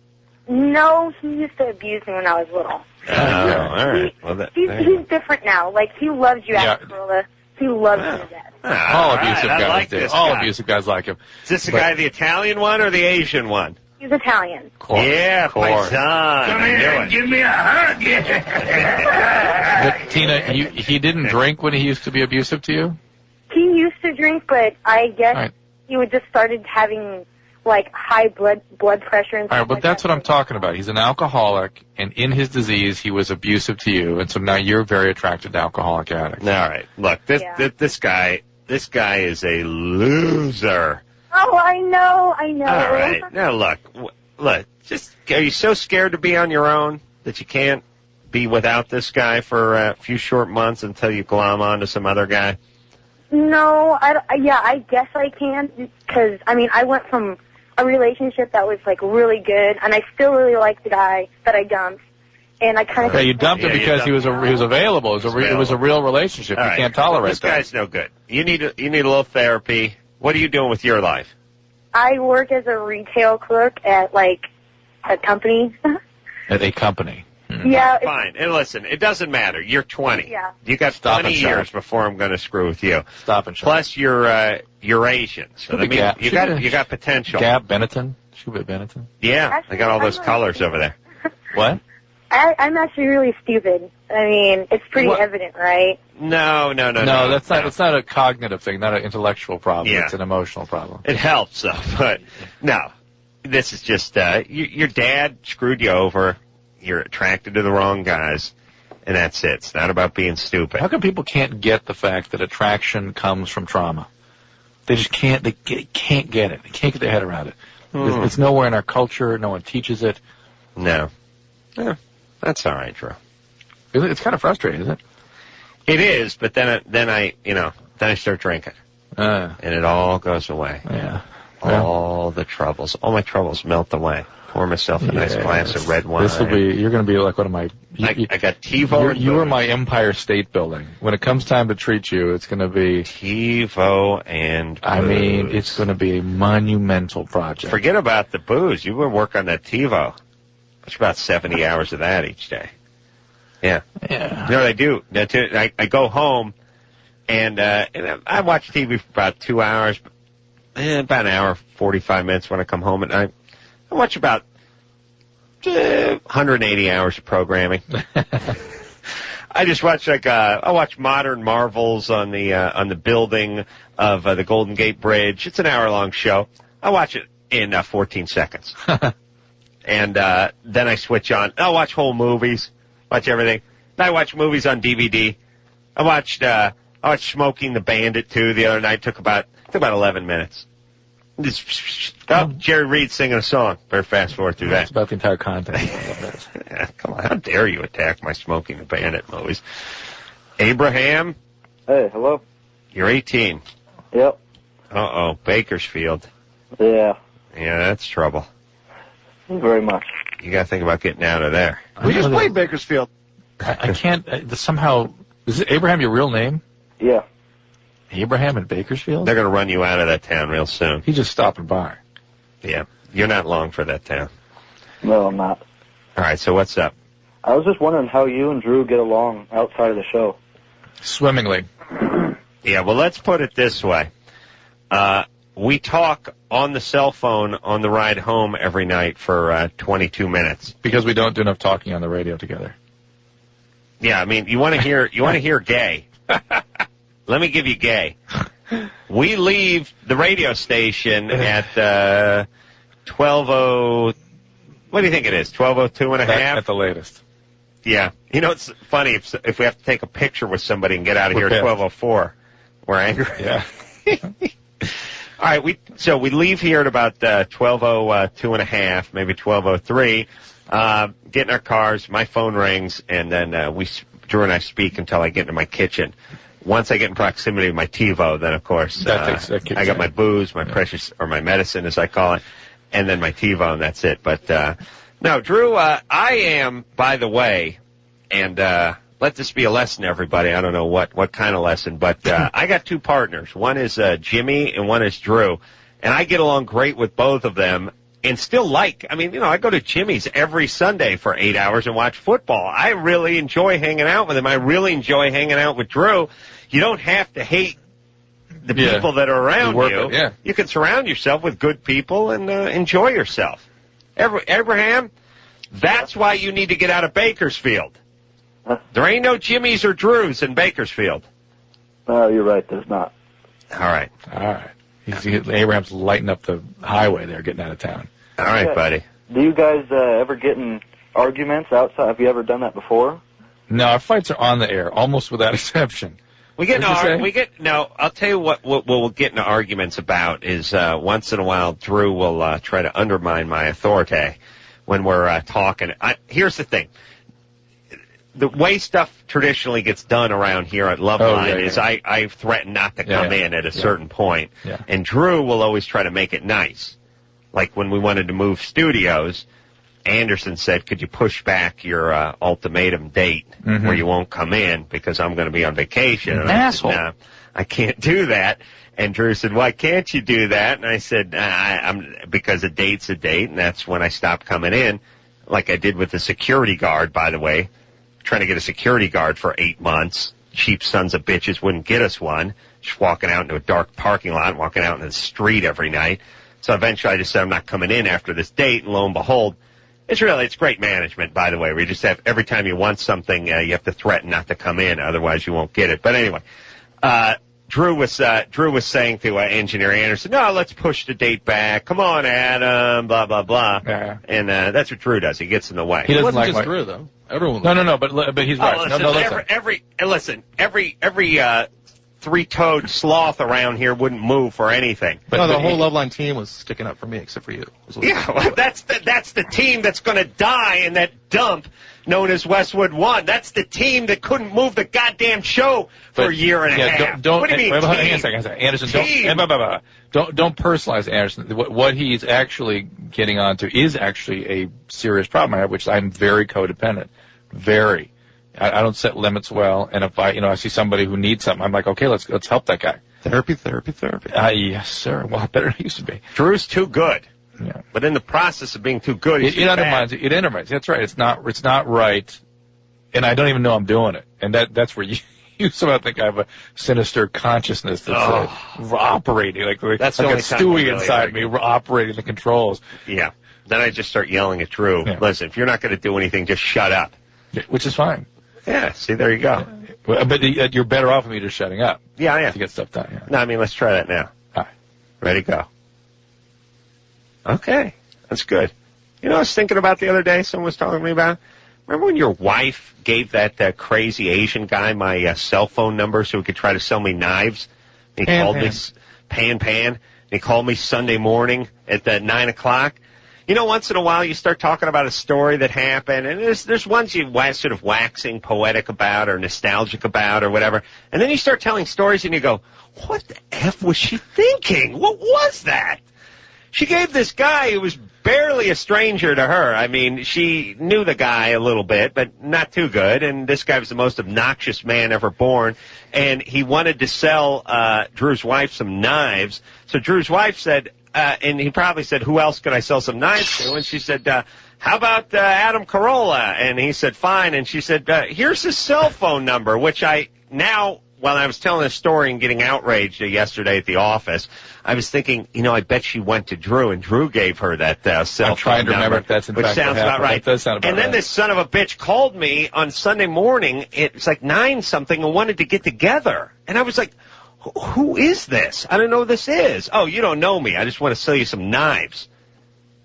No, he used to abuse me when I was little. Oh, all right. Well, he's different now. Like, he loves you, Corilla. He loves you to death. All abusive guys do. All abusive guys like him. Is this the guy, the Italian one or the Asian one? He's Italian. Yeah, paisan. Come here and give me a hug. But, Tina, he didn't drink when he used to be abusive to you? He used to drink, but I guess he would just started having, like, high blood pressure and stuff. All right, but that's what I'm talking about. He's an alcoholic, and in his disease, he was abusive to you, and so now you're very attracted to alcoholic addicts. All right. Look, this guy is a loser. Oh, I know. All right. Now, look. Just are you so scared to be on your own that you can't be without this guy for a few short months until you glom onto some other guy? No, I guess I can, because, I went from a relationship that was, like, really good, and I still really like the guy that I dumped, and I kind of... Yeah, you dumped him because he was available. It was a real relationship. You can't tolerate that. This guy's no good. You need a little therapy. What are you doing with your life? I work as a retail clerk at, like, a company. At a company. Yeah. Fine. And listen, it doesn't matter. You're 20. Yeah. You got 20 years before I'm going to screw with you. Stop and shop. Plus, you're Asian. So that means you got potential. Gap, Benetton. Should be Benetton. Yeah. Actually, I got all those colors over there. What? I'm actually really stupid. It's pretty evident, right? No. That's not. It's not a cognitive thing, not an intellectual problem. Yeah. It's an emotional problem. It helps, though. But no, this is just your dad screwed you over. You're attracted to the wrong guys, and that's it. It's not about being stupid. How come people can't get the fact that attraction comes from trauma? They just can't. They can't get it. They can't get their head around it. It's nowhere in our culture. No one teaches it. No. Yeah, that's all right, Drew. It's kind of frustrating, isn't it? It is, but then I start drinking, and it all goes away. Yeah. All the troubles, all my troubles melt away. Pour myself a nice glass of red wine. You're going to be like one of my. I got TiVo. You are my Empire State Building. When it comes time to treat you, it's going to be TiVo and booze. I mean, it's going to be a monumental project. Forget about the booze. You would work on that TiVo. It's about 70 hours of that each day. Yeah. Yeah. You know what I do? I go home, and I watch TV for about 2 hours, about an hour, 45 minutes when I come home at night. I watch about 180 hours of programming. I just watch I watch Modern Marvels on the building of the Golden Gate Bridge. It's an hour-long show. I watch it in 14 seconds. And then I switch on. I'll watch whole movies, watch everything. Then I watch movies on DVD. I watched Smoking the Bandit, too, the other night. Took about 11 minutes. Jerry Reed singing a song. Better fast forward through that. It's about the entire content. Yeah, come on, how dare you attack my Smoking the Bandit movies. Abraham? Hey, hello? You're 18. Yep. Uh-oh, Bakersfield. Yeah. Yeah, that's trouble. Very much. You got to think about getting out of there. We just played Bakersfield. I can't, somehow, is it Abraham your real name? Yeah. Abraham in Bakersfield? They're going to run you out of that town real soon. He's just stopping by. Yeah. You're not long for that town. No, I'm not. All right, so what's up? I was just wondering how you and Drew get along outside of the show. Swimmingly. Yeah, well, let's put it this way. We talk on the cell phone on the ride home every night for 22 minutes. Because we don't do enough talking on the radio together. Yeah, I mean, you want to hear gay. Let me give you gay. We leave the radio station at 12:00. What do you think it is? 12:02 and a half? At the latest. Yeah. You know, it's funny if we have to take a picture with somebody and get out of here at 12:04. We're angry. Yeah. All right. We leave here at about 12:02 and a half, maybe 12:03. Get in our cars. My phone rings, and then Drew and I speak until I get into my kitchen. Once I get in proximity with my TiVo, then of course I got my booze, my precious, or my medicine as I call it, and then my TiVo, and that's it. But no, Drew, I am, by the way, and let this be a lesson, everybody. I don't know what kind of lesson, but I got two partners. One is Jimmy, and one is Drew, and I get along great with both of them. And still I go to Jimmy's every Sunday for 8 hours and watch football. I really enjoy hanging out with him. I really enjoy hanging out with Drew. You don't have to hate the people that are around you. Yeah. You can surround yourself with good people and enjoy yourself. Abraham, that's why you need to get out of Bakersfield. There ain't no Jimmy's or Drews in Bakersfield. No, you're right. There's not. All right. Abraham's lighting up the highway there, getting out of town. All right, buddy. Do you guys ever get in arguments outside? Have you ever done that before? No, our fights are on the air, almost without exception. I'll tell you what we'll get into arguments about is once in a while Drew will try to undermine my authority when we're talking. Here's the thing. The way stuff traditionally gets done around here at LoveLine is I threaten not to come in at a certain point. Yeah. And Drew will always try to make it nice. Like when we wanted to move studios, Anderson said, could you push back your ultimatum date where you won't come in because I'm going to be on vacation? And asshole. I said, no, I can't do that. And Drew said, why can't you do that? And I said, because a date's a date, and that's when I stopped coming in, like I did with the security guard, by the way. Trying to get a security guard for 8 months. Cheap sons of bitches wouldn't get us one. Just walking out into a dark parking lot, walking out into the street every night. So eventually I just said I'm not coming in after this date, and lo and behold, it's great management, by the way, where you just have, every time you want something, you have to threaten not to come in, otherwise you won't get it. But anyway, Drew was saying to Engineer Anderson, no, let's push the date back. Come on, Adam, blah, blah, blah. Yeah. And that's what Drew does. He gets in the way. He doesn't like just Drew, though. Everyone. No, but he's right. Listen, every three-toed sloth around here wouldn't move for anything. But the whole LoveLine team was sticking up for me, except for you. Yeah, well, that's the team that's going to die in that dump known as Westwood One. That's the team that couldn't move the goddamn show for a year and a half. What do you mean, hang on a second. Anderson, don't personalize Anderson. What he's actually getting onto is actually a serious problem I have, which I'm very codependent. Very. I don't set limits well, and if I see somebody who needs something, I'm like, okay, let's help that guy. Therapy. Yes, sir. Well, better than it used to be. Drew's too good. Yeah. But in the process of being too good, it undermines. It undermines. That's right. It's not right, and I don't even know I'm doing it. And that's where you somehow think I have a sinister consciousness that's operating that's like the a stewing really inside me, operating the controls. Yeah. Then I just start yelling at Drew. Yeah. Listen, if you're not going to do anything, just shut up. Yeah, which is fine. Yeah. See, there you go. Yeah. But you're better off with me just shutting up. Yeah, I am. To get stuff done. Yeah. No, I mean, let's try that now. All right. Ready, go. Okay, that's good. You know, I was thinking about the other day, someone was talking to me about, remember when your wife gave that crazy Asian guy my cell phone number so he could try to sell me knives? He called me, Pan, and he called me Sunday morning at 9 o'clock. You know, once in a while you start talking about a story that happened, and there's ones you sort of waxing poetic about or nostalgic about or whatever, and then you start telling stories and you go, what the F was she thinking? What was that? She gave this guy who was barely a stranger to her. I mean, she knew the guy a little bit, but not too good. And this guy was the most obnoxious man ever born. And he wanted to sell Drew's wife some knives. So Drew's wife said, and he probably said, who else could I sell some knives to? And she said, how about Adam Carolla? And he said, fine. And she said, here's his cell phone number, which while I was telling this story and getting outraged yesterday at the office, I was thinking, I bet she went to Drew, and Drew gave her that cell phone number. I'm trying to remember if that's in fact which sounds about right. That does sound about right. And then this son of a bitch called me on Sunday morning. It's like 9-something and wanted to get together. And I was like, who is this? I don't know who this is. Oh, you don't know me. I just want to sell you some knives.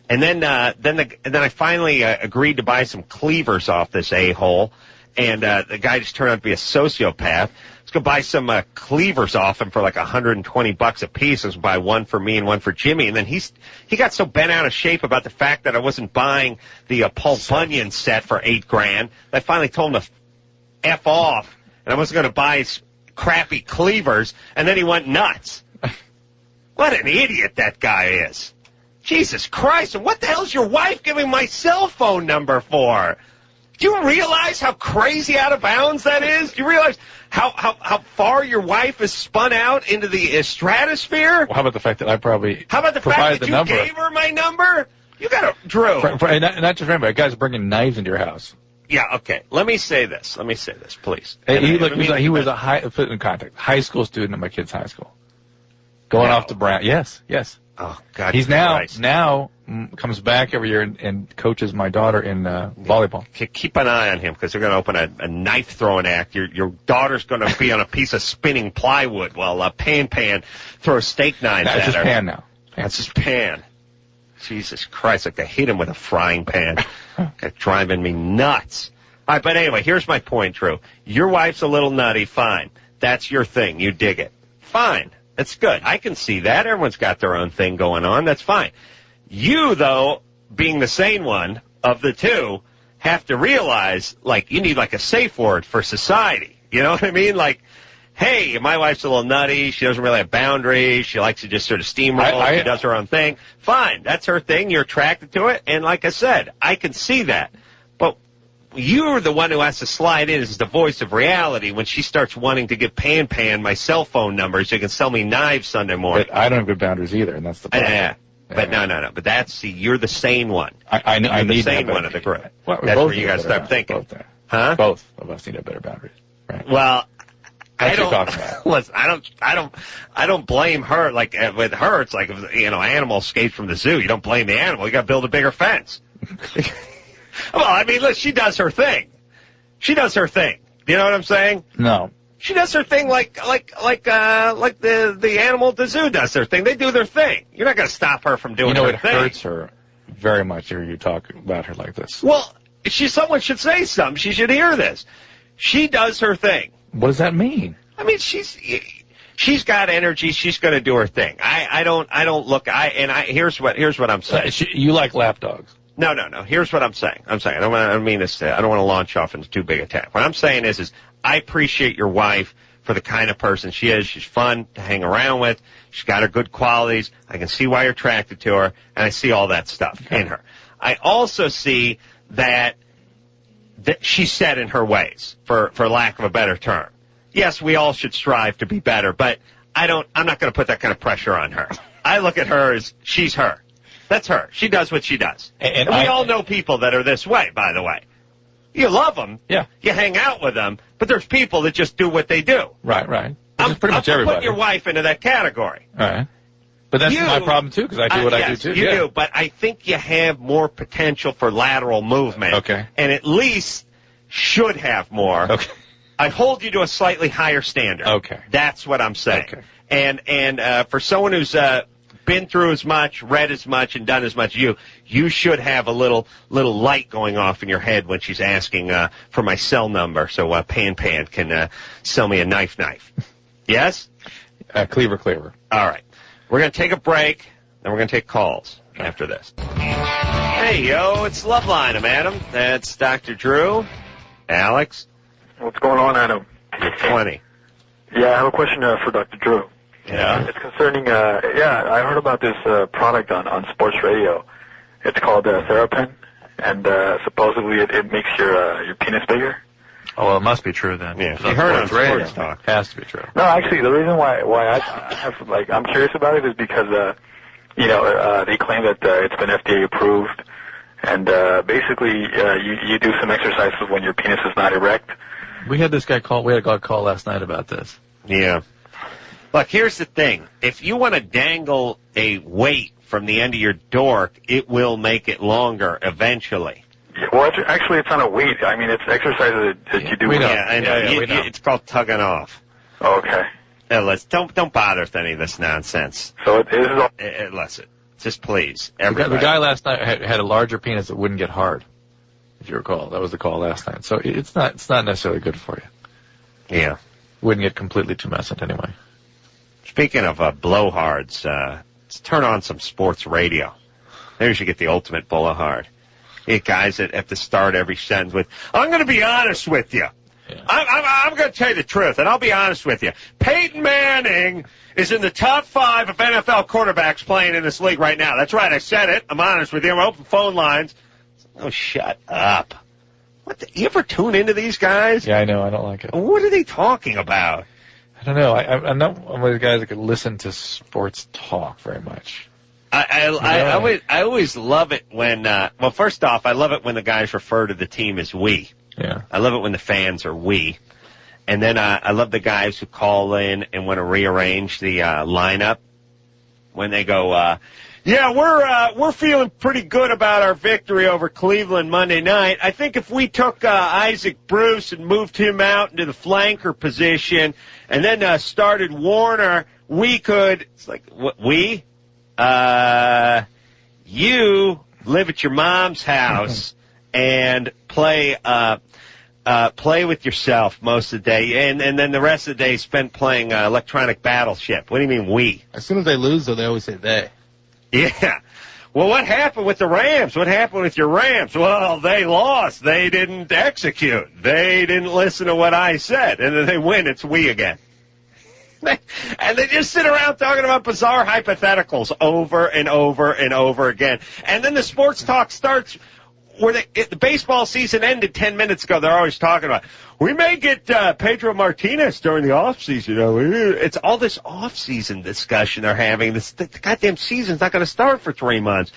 And then I finally agreed to buy some cleavers off this a-hole. And the guy just turned out to be a sociopath. Let's go buy some cleavers off him for like $120 a piece. Let's buy one for me and one for Jimmy. And then he got so bent out of shape about the fact that I wasn't buying the Paul Bunyan set for $8,000. I finally told him to F off, and I wasn't going to buy his crappy cleavers. And then he went nuts. What an idiot that guy is. Jesus Christ. And what the hell's your wife giving my cell phone number for? Do you realize how crazy out of bounds that is? Do you realize how far your wife is spun out into the stratosphere? Well, how about the fact that I probably How about the fact that you gave her my number? You got to, Drew. Not just remember, guys bringing knives into your house. Yeah, okay. Let me say this, please. He was a high school student at my kid's high school. Going off to Brown. Yes. Oh, God. He's now comes back every year and coaches my daughter in volleyball. Keep an eye on him because they're going to open a knife throwing act. Your daughter's going to be on a piece of spinning plywood while Pan throws steak knives at her. That's his Pan now. That's his Pan. Jesus Christ, like I hit him with a frying pan. That's driving me nuts. All right, but anyway, here's my point, Drew. Your wife's a little nutty, fine. That's your thing. You dig it. Fine. That's good. I can see that. Everyone's got their own thing going on. That's fine. You, though, being the sane one of the two, have to realize, you need, a safe word for society. You know what I mean? Hey, my wife's a little nutty. She doesn't really have boundaries. She likes to just sort of steamroll. She does her own thing. Fine. That's her thing. You're attracted to it. And like I said, I can see that. But you're the one who has to slide in as the voice of reality when she starts wanting to give Pan my cell phone number so you can sell me knives Sunday morning. But I don't have good boundaries either, and that's the problem. Yeah. But no. But you're the sane one. I need the sane one of the group. Well, that's where you got to start thinking. Both of us need to have better boundaries. Right? Well, I don't blame her. With her, it's like, animal escapes from the zoo. You don't blame the animal. You got to build a bigger fence. Well, I mean, look, she does her thing. You know what I'm saying? No. She does her thing like the animal at the zoo does their thing. They do their thing. You're not going to stop her from doing her thing. It hurts her very much to hear you talk about her like this. Well, someone should say something. She should hear this. She does her thing. What does that mean? I mean, she's got energy. She's going to do her thing. Here's what I'm saying. You like lap dogs. No. Here's what I'm saying. I don't want to launch off into too big a attack. What I'm saying is I appreciate your wife for the kind of person she is. She's fun to hang around with. She's got her good qualities. I can see why you're attracted to her, and I see all that stuff in her. I also see that she's set in her ways, for lack of a better term. Yes, we all should strive to be better, but I'm not going to put that kind of pressure on her. I look at her as she's her. That's her. She does what she does. And we all know people that are this way, by the way. You love them. Yeah. You hang out with them, but there's people that just do what they do. Right. I'm pretty much everybody. I'm putting your wife into that category. All right. But that's my problem, too, because I do what I do, too. You do, but I think you have more potential for lateral movement. Okay. And at least should have more. Okay. I hold you to a slightly higher standard. Okay. That's what I'm saying. Okay. And for someone who's been through as much, read as much, and done as much as you should have a little light going off in your head when she's asking for my cell number so Pan can sell me a knife. Yes? Cleaver. All right. We're going to take a break, then we're going to take calls after this. Hey, yo, it's LoveLine. I'm Adam. That's Dr. Drew. Alex. What's going on, Adam? You're 20. Yeah, I have a question for Dr. Drew. Yeah? It's concerning, I heard about this product on sports radio. It's called Therapen, and supposedly it makes your penis bigger. Oh, well, it must be true then. Yeah, you heard on Sports Talk. Has to be true. No, actually, the reason why I have, I'm curious about it is because, they claim that it's been FDA approved, and basically you do some exercises when your penis is not erect. We had a guy call last night about this. Yeah. Look, here's the thing. If you want to dangle a weight from the end of your dork, it will make it longer eventually. Yeah, well, actually, it's not a weight. I mean, it's exercises that you do. We know. I know. It's called tugging off. Okay. Don't bother with any of this nonsense. So it is. Listen, just please. The guy last night had a larger penis that wouldn't get hard. If you recall, that was the call last night. So it's not necessarily good for you. Yeah. Wouldn't get completely tumescent anyway. Speaking of blowhards, let's turn on some sports radio. There you should get the ultimate blowhard. You guys that have to start every sentence with, I'm going to be honest with you. Yeah. I'm going to tell you the truth, and I'll be honest with you. Peyton Manning is in the top 5 of NFL quarterbacks playing in this league right now. That's right, I said it. I'm honest with you. I'm open phone lines. Oh, shut up. You ever tune into these guys? Yeah, I know. I don't like it. What are they talking about? I don't know. I'm not one of those guys that could listen to sports talk very much. I always love it when, first off, I love it when the guys refer to the team as we. Yeah. I love it when the fans are we. And then I love the guys who call in and want to rearrange the lineup when they go, we're feeling pretty good about our victory over Cleveland Monday night. I think if we took Isaac Bruce and moved him out into the flanker position and then started Warner, we could. It's like, what, we? You live at your mom's house and play with yourself most of the day, and then the rest of the day spent playing electronic battleship. What do you mean we? As soon as they lose, though, they always say they. Yeah. Well, what happened with the Rams? What happened with your Rams? Well, they lost. They didn't execute. They didn't listen to what I said. And then they win. It's we again. And they just sit around talking about bizarre hypotheticals over and over and over again. And then the sports talk starts where the baseball season ended 10 minutes ago. They're always talking about, we may get Pedro Martinez during the offseason. It's all this off-season discussion they're having. The goddamn season's not going to start for 3 months.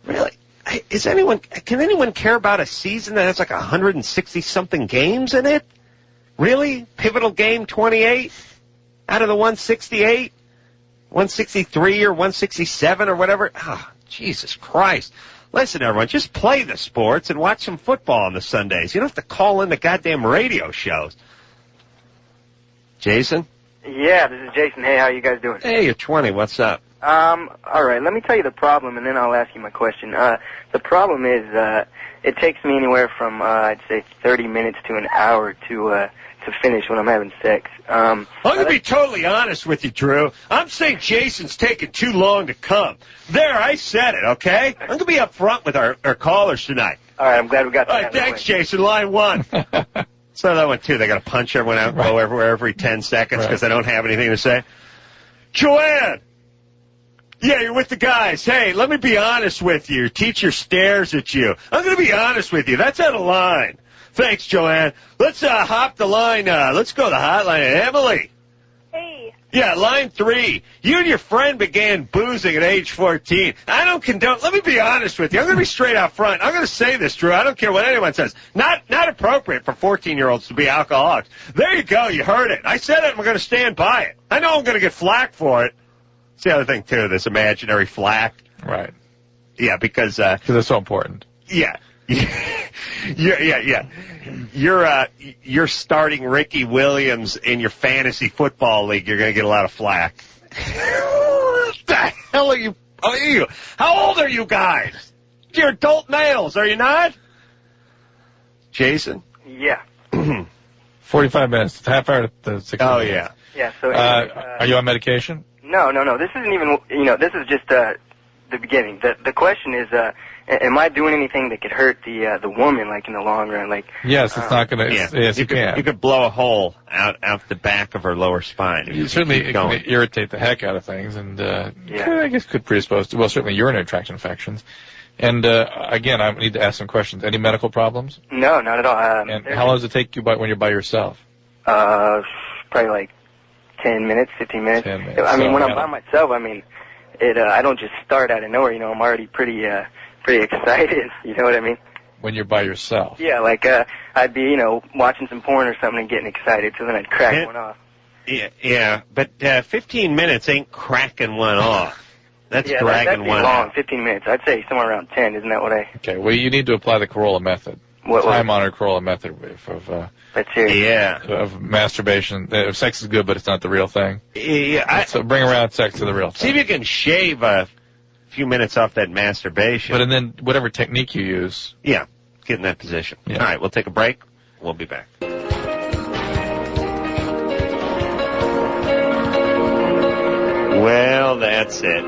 Really? Can anyone care about a season that has like 160-something games in it? Really? Pivotal game 28? Out of the 168, 163 or 167 or whatever. Oh, Jesus Christ. Listen, everyone, just play the sports and watch some football on the Sundays. You don't have to call in the goddamn radio shows. Jason? Yeah, this is Jason. Hey, how you guys doing? Hey, you're 20. What's up? All right, let me tell you the problem, and then I'll ask you my question. The problem is it takes me anywhere from, I'd say, 30 minutes to an hour to finish when I'm having sex. I'm going to be totally honest with you, Drew. I'm saying Jason's taking too long to come. There, I said it, okay? I'm going to be up front with our callers tonight. All right, I'm glad we got that. All right, thanks, Jason. Line 1. So that one, too. They got to punch everyone out and go everywhere every 10 seconds because they don't have anything to say. Joanne! Yeah, you're with the guys. Hey, let me be honest with you. Your teacher stares at you. I'm going to be honest with you. That's out of line. Thanks, Joanne. Let's hop the line. Let's go to the hotline. Emily. Hey. Yeah, line 3. You and your friend began boozing at age 14. I don't condone. Let me be honest with you. I'm going to be straight out front. I'm going to say this, Drew. I don't care what anyone says. Not appropriate for 14-year-olds to be alcoholics. There you go. You heard it. I said it, and we're going to stand by it. I know I'm going to get flack for it. It's the other thing, too, this imaginary flack. Right. Yeah, because it's so important. Yeah. Yeah. You're starting Ricky Williams in your fantasy football league. You're going to get a lot of flack. What the hell are you? How old are you guys? You're adult males, are you not? Yeah. Jason? 45 minutes. It's a half hour to 60 minutes. Oh, yeah. Yeah, so... are you on medication? No. This isn't even, this is just the beginning. The question is, am I doing anything that could hurt the woman, like, in the long run? Like, yes, it's not going to. Yeah. Yes, you can. You could blow a hole out the back of her lower spine. You certainly it can irritate the heck out of things, and I guess could predispose to, well, certainly urinary tract infections. And again, I need to ask some questions. Any medical problems? No, not at all. And how long does it take you when you're by yourself? Probably like 10 minutes, 15 minutes. 10 minutes. I mean, when I'm by myself, I mean, I don't just start out of nowhere. I'm already pretty excited. You know what I mean? When you're by yourself. Yeah, like I'd be, watching some porn or something and getting excited, so then I'd crack one off. Yeah, but 15 minutes ain't cracking one off. That's dragging one long, out. 15 minutes. I'd say somewhere around 10. Isn't that what I... Okay, well, you need to apply the Corolla method. Time-honored Corolla method of masturbation. Sex is good, but it's not the real thing. Yeah, so bring around sex to the real thing. See if you can shave a few minutes off that masturbation. And then whatever technique you use. Yeah, get in that position. Yeah. All right, we'll take a break. We'll be back. Well, that's it.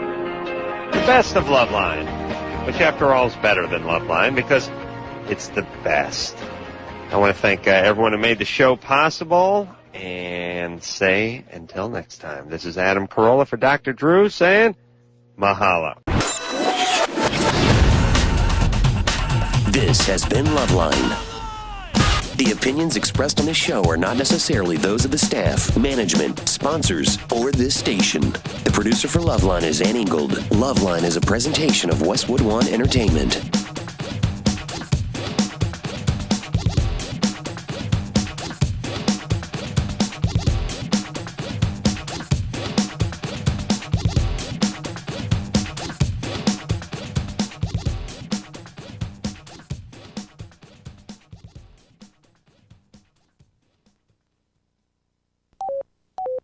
The best of LoveLine, which after all is better than LoveLine because it's the best. I want to thank everyone who made the show possible and say until next time. This is Adam Carolla for Dr. Drew saying mahalo. This has been LoveLine. The opinions expressed on this show are not necessarily those of the staff, management, sponsors, or this station. The producer for LoveLine is Ann Ingold. LoveLine is a presentation of Westwood One Entertainment.